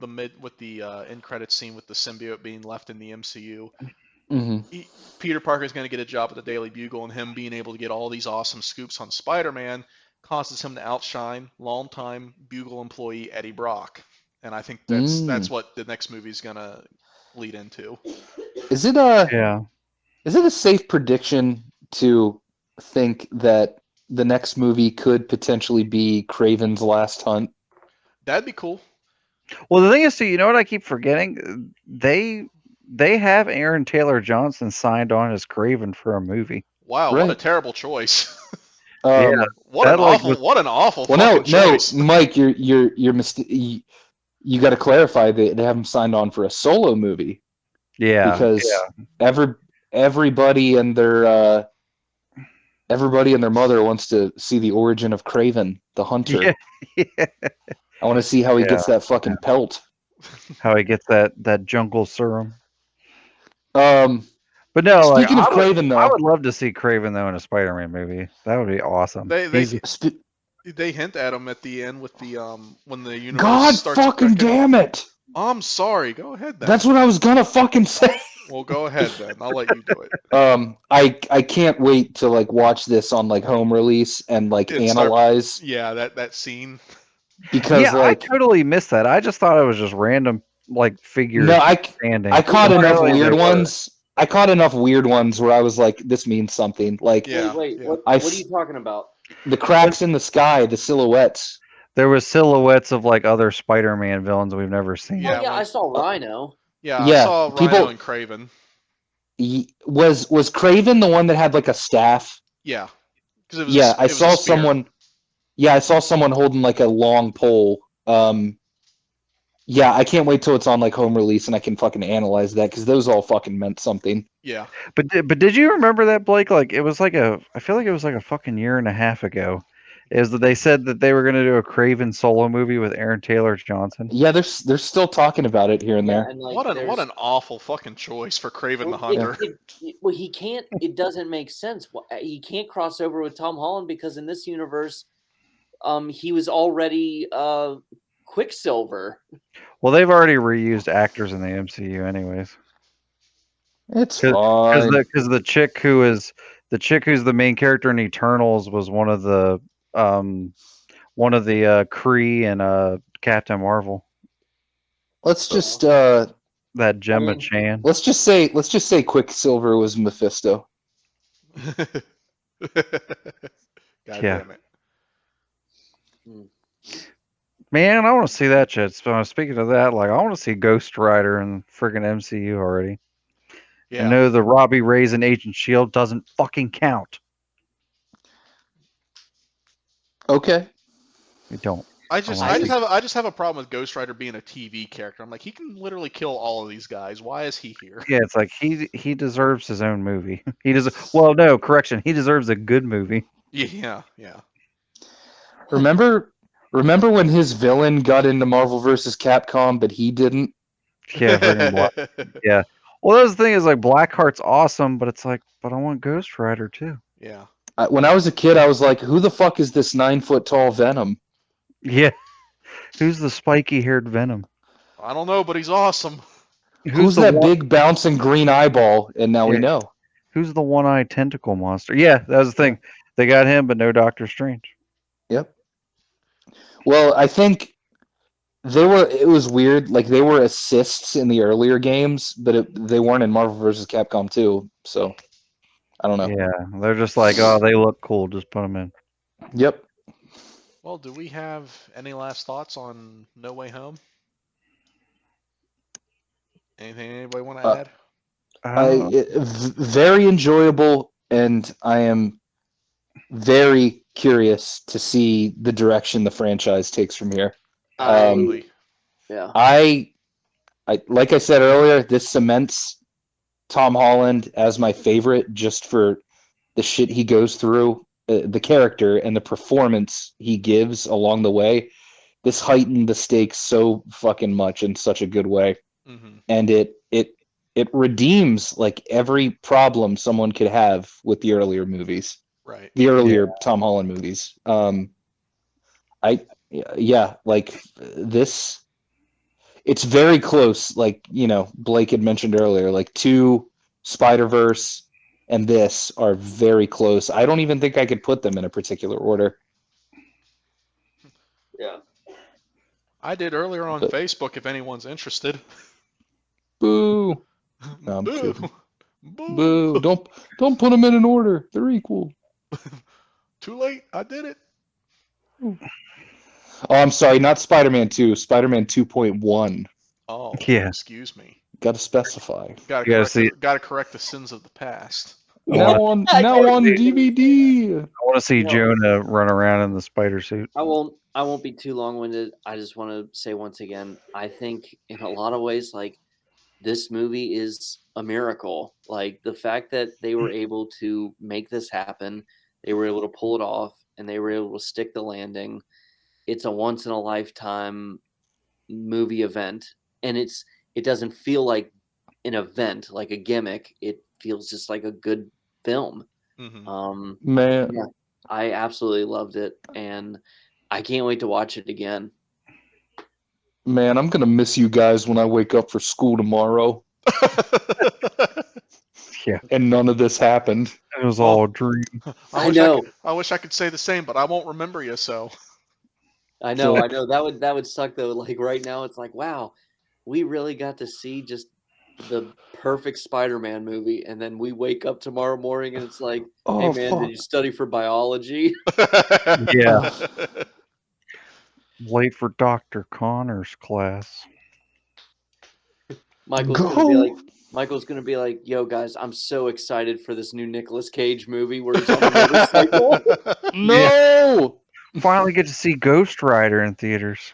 [SPEAKER 1] the end credit scene with the symbiote being left in the MCU,
[SPEAKER 4] Mm-hmm.
[SPEAKER 1] Peter Parker is going to get a job at the Daily Bugle, and him being able to get all these awesome scoops on Spider-Man causes him to outshine longtime Bugle employee Eddie Brock. And I think that's what the next movie is going to lead into.
[SPEAKER 4] Is it
[SPEAKER 3] Yeah.
[SPEAKER 4] a safe prediction to think that the next movie could potentially be Kraven's Last Hunt?
[SPEAKER 1] That'd be cool.
[SPEAKER 3] Well, the thing is, you know what I keep forgetting? They have Aaron Taylor Johnson signed on as Craven for a movie.
[SPEAKER 1] Wow,
[SPEAKER 4] Right.
[SPEAKER 1] what a terrible choice.
[SPEAKER 3] Yeah.
[SPEAKER 1] What an
[SPEAKER 3] Like,
[SPEAKER 1] awful, what an awful
[SPEAKER 4] Well,
[SPEAKER 1] fucking choice.
[SPEAKER 4] Mike, you're you got to clarify that they haven't signed on for a solo movie
[SPEAKER 3] Yeah.
[SPEAKER 4] because everybody and their mother wants to see the origin of Craven the Hunter.
[SPEAKER 3] Yeah.
[SPEAKER 4] I want to see how he
[SPEAKER 3] Yeah.
[SPEAKER 4] gets that fucking pelt.
[SPEAKER 3] How he gets that jungle serum.
[SPEAKER 4] Um,
[SPEAKER 3] But no, like,
[SPEAKER 4] Speaking of Craven, though,
[SPEAKER 3] I would love to see Craven though in a Spider-Man movie. That would be awesome.
[SPEAKER 1] They hint at him at the end with the when the universe
[SPEAKER 4] God
[SPEAKER 1] starts
[SPEAKER 4] fucking
[SPEAKER 1] cracking.
[SPEAKER 4] damn it!
[SPEAKER 1] I'm sorry. Go ahead then.
[SPEAKER 4] That's what I was gonna fucking say.
[SPEAKER 1] Well, go ahead then. I'll let you do it.
[SPEAKER 4] I can't wait to like watch this on like home release and like analyze.
[SPEAKER 1] Yeah, that scene.
[SPEAKER 4] Because
[SPEAKER 3] I totally missed that. I just thought it was just random like figures.
[SPEAKER 4] No,
[SPEAKER 3] standing.
[SPEAKER 4] I caught enough weird
[SPEAKER 3] they
[SPEAKER 4] ones. I caught enough weird ones where I was like, this means something. Like,
[SPEAKER 2] Wait, what are you talking about?
[SPEAKER 4] The cracks in the sky, the silhouettes.
[SPEAKER 3] There was silhouettes of like other Spider-Man villains we've never seen.
[SPEAKER 2] Yeah, I saw Rhino.
[SPEAKER 1] Yeah, I saw Rhino and Craven.
[SPEAKER 4] Was Craven the one that had like a staff?
[SPEAKER 1] Yeah.
[SPEAKER 4] I saw someone. Yeah, I saw someone holding like a long pole. Yeah, I can't wait till it's on like home release and I can fucking analyze that because those all fucking meant something.
[SPEAKER 1] Yeah.
[SPEAKER 3] But did you remember that, Blake? Like it was like I feel like it was like a fucking year and a half ago. Is that they said that they were going to do a Craven solo movie with Aaron Taylor Johnson?
[SPEAKER 4] Yeah, they're still talking about it here and there.
[SPEAKER 2] And, like,
[SPEAKER 1] what an awful fucking choice for Craven the Hunter.
[SPEAKER 2] Well, he can't. It doesn't make sense. He can't cross over with Tom Holland because in this universe, he was already Quicksilver.
[SPEAKER 3] Well, they've already reused actors in the MCU, anyways.
[SPEAKER 4] It's fine.
[SPEAKER 3] Because the chick who's the main character in Eternals was one of the Kree and Captain Marvel.
[SPEAKER 4] Let's just
[SPEAKER 3] that Gemma Chan.
[SPEAKER 4] Let's just say Quicksilver was Mephisto.
[SPEAKER 1] God damn it.
[SPEAKER 3] Man, I want to see that shit. So, speaking of that, like I want to see Ghost Rider in friggin' MCU already. Yeah. I know the Robbie Reyes and Agent Shield doesn't fucking count.
[SPEAKER 4] Okay.
[SPEAKER 3] You don't.
[SPEAKER 1] I just have a problem with Ghost Rider being a TV character. I'm like, he can literally kill all of these guys. Why is he here?
[SPEAKER 3] Yeah, it's like he deserves his own movie. He does. Well, no, correction. He deserves a good movie.
[SPEAKER 1] Yeah.
[SPEAKER 4] Remember when his villain got into Marvel vs. Capcom, but he didn't?
[SPEAKER 3] Yeah, yeah. Well, that's the thing is like Blackheart's awesome, but it's like, but I want Ghost Rider too.
[SPEAKER 1] Yeah.
[SPEAKER 4] When I was a kid, I was like, who the fuck is this 9-foot-tall Venom?
[SPEAKER 3] Yeah. Who's the spiky-haired Venom?
[SPEAKER 1] I don't know, but he's awesome.
[SPEAKER 4] Who's that big bouncing green eyeball? And now we know.
[SPEAKER 3] Who's the one-eyed tentacle monster? Yeah, that was the thing. They got him, but no Doctor Strange.
[SPEAKER 4] Yep. Well, I think It was weird. Like they were assists in the earlier games, but they weren't in Marvel vs. Capcom 2. So I don't know.
[SPEAKER 3] Yeah, they're just like, oh, they look cool. Just put them in.
[SPEAKER 4] Yep.
[SPEAKER 1] Well, do we have any last thoughts on No Way Home? Anything anybody want to add?
[SPEAKER 4] Very enjoyable, and I am very curious to see the direction the franchise takes from here.
[SPEAKER 1] Absolutely.
[SPEAKER 2] Yeah.
[SPEAKER 4] I like I said earlier, this cements Tom Holland as my favorite just for the shit he goes through, the character and the performance he gives along the way. This heightened the stakes so fucking much in such a good way, and it redeems like every problem someone could have with the earlier movies,
[SPEAKER 1] Right.
[SPEAKER 4] the earlier Tom Holland movies. Like this. It's very close, like, Blake had mentioned earlier, like Spider-Verse and this are very close. I don't even think I could put them in a particular order.
[SPEAKER 2] Yeah.
[SPEAKER 1] I did earlier on Facebook if anyone's interested.
[SPEAKER 4] Boo. No, I'm
[SPEAKER 1] Boo.
[SPEAKER 4] kidding.
[SPEAKER 1] Boo.
[SPEAKER 4] Boo. Don't put them in an order. They're equal.
[SPEAKER 1] Too late. I did it.
[SPEAKER 4] Oh, I'm sorry, not Spider-Man 2, Spider-Man 2.1.
[SPEAKER 1] Oh,
[SPEAKER 3] Yeah.
[SPEAKER 1] excuse me.
[SPEAKER 4] Got to specify.
[SPEAKER 1] Gotta correct the sins of the past.
[SPEAKER 4] Now on DVD.
[SPEAKER 3] I want to see Jonah run around in the spider suit.
[SPEAKER 2] I won't be too long-winded. I just want to say once again, I think in a lot of ways, like, this movie is a miracle. Like, the fact that they were able to make this happen, they were able to pull it off, and they were able to stick the landing. It's a once-in-a-lifetime movie event, and it doesn't feel like an event, like a gimmick. It feels just like a good film.
[SPEAKER 4] Man.
[SPEAKER 2] Yeah, I absolutely loved it, and I can't wait to watch it again.
[SPEAKER 4] Man, I'm going to miss you guys when I wake up for school tomorrow.
[SPEAKER 3] Yeah.
[SPEAKER 4] And none of this happened.
[SPEAKER 3] It was all a dream.
[SPEAKER 2] I know.
[SPEAKER 1] I wish I could say the same, but I won't remember you, so.
[SPEAKER 2] I know. That would suck though. Like right now, it's like, wow, we really got to see just the perfect Spider-Man movie, and then we wake up tomorrow morning and it's like, hey man,
[SPEAKER 4] fuck.
[SPEAKER 2] did you study for biology?
[SPEAKER 3] Yeah. Late for Dr. Connor's class.
[SPEAKER 2] Michael's gonna be like, yo guys, I'm so excited for this new Nicolas Cage movie where he's on a motorcycle.
[SPEAKER 4] No!
[SPEAKER 3] Finally get to see Ghost Rider in theaters.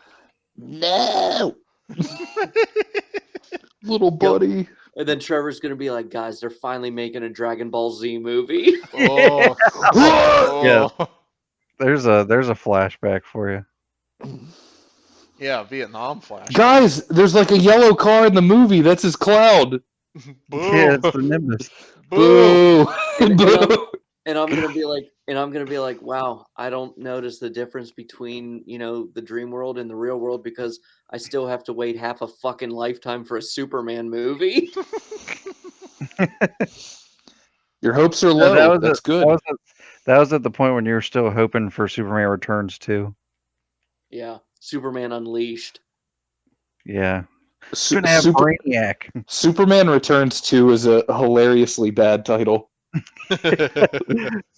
[SPEAKER 4] No! Little buddy.
[SPEAKER 2] And then Trevor's gonna be like, guys, they're finally making a Dragon Ball Z movie.
[SPEAKER 1] Oh.
[SPEAKER 3] Yeah. There's a flashback for you.
[SPEAKER 1] Yeah, Vietnam flash.
[SPEAKER 4] Guys, there's like a yellow car in the movie. That's his cloud.
[SPEAKER 1] Boo.
[SPEAKER 3] Yeah, it's the Nimbus.
[SPEAKER 4] Boo.
[SPEAKER 2] Boo. And I'm gonna be like, wow, I don't notice the difference between, the dream world and the real world because I still have to wait half a fucking lifetime for a Superman movie.
[SPEAKER 4] Your hopes are low.
[SPEAKER 3] That's
[SPEAKER 4] good.
[SPEAKER 3] That was at the point when you were still hoping for Superman Returns too.
[SPEAKER 2] Yeah, Superman Unleashed.
[SPEAKER 3] Yeah. Gonna have Brainiac.
[SPEAKER 4] Superman Returns 2 is a hilariously bad title.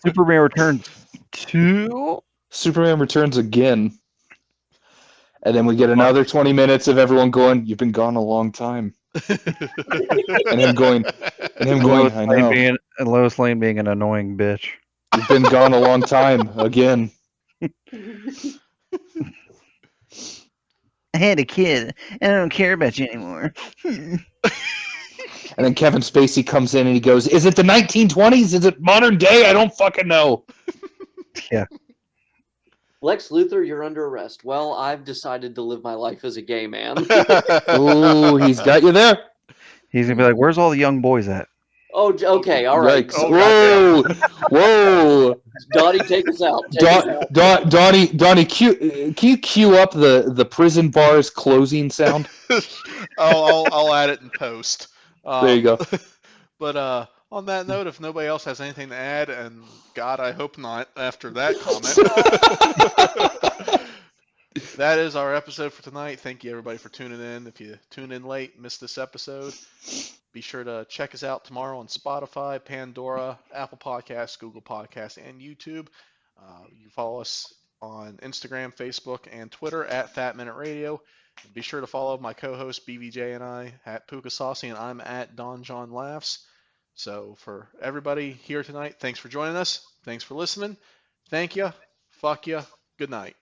[SPEAKER 3] Superman Returns 2?
[SPEAKER 4] Superman Returns again. And then we get another 20 minutes of everyone going, you've been gone a long time. and him going, I know.
[SPEAKER 3] And Lois Lane being an annoying bitch.
[SPEAKER 4] You've been gone a long time again.
[SPEAKER 3] I had a kid. I don't care about you anymore.
[SPEAKER 4] And then Kevin Spacey comes in and he goes, is it the 1920s? Is it modern day? I don't fucking know.
[SPEAKER 3] Yeah.
[SPEAKER 2] Lex Luthor, you're under arrest. Well, I've decided to live my life as a gay man.
[SPEAKER 4] Ooh, he's got you there.
[SPEAKER 3] He's going to be like, where's all the young boys at?
[SPEAKER 2] Oh, okay, all right.
[SPEAKER 4] Oh, whoa.
[SPEAKER 2] Donnie, take us out.
[SPEAKER 4] Donnie, can you cue up the prison bar's closing sound?
[SPEAKER 1] I'll add it in post.
[SPEAKER 4] There you go.
[SPEAKER 1] But on that note, if nobody else has anything to add, and God, I hope not after that comment, that is our episode for tonight. Thank you, everybody, for tuning in. If you tune in late, missed this episode, be sure to check us out tomorrow on Spotify, Pandora, Apple Podcasts, Google Podcasts, and YouTube. You can follow us on Instagram, Facebook, and Twitter at Fat Minute Radio. And be sure to follow my co-host BVJ and I at Puka Saucy, and I'm at Don John Laughs. So for everybody here tonight, thanks for joining us. Thanks for listening. Thank you. Fuck you. Good night.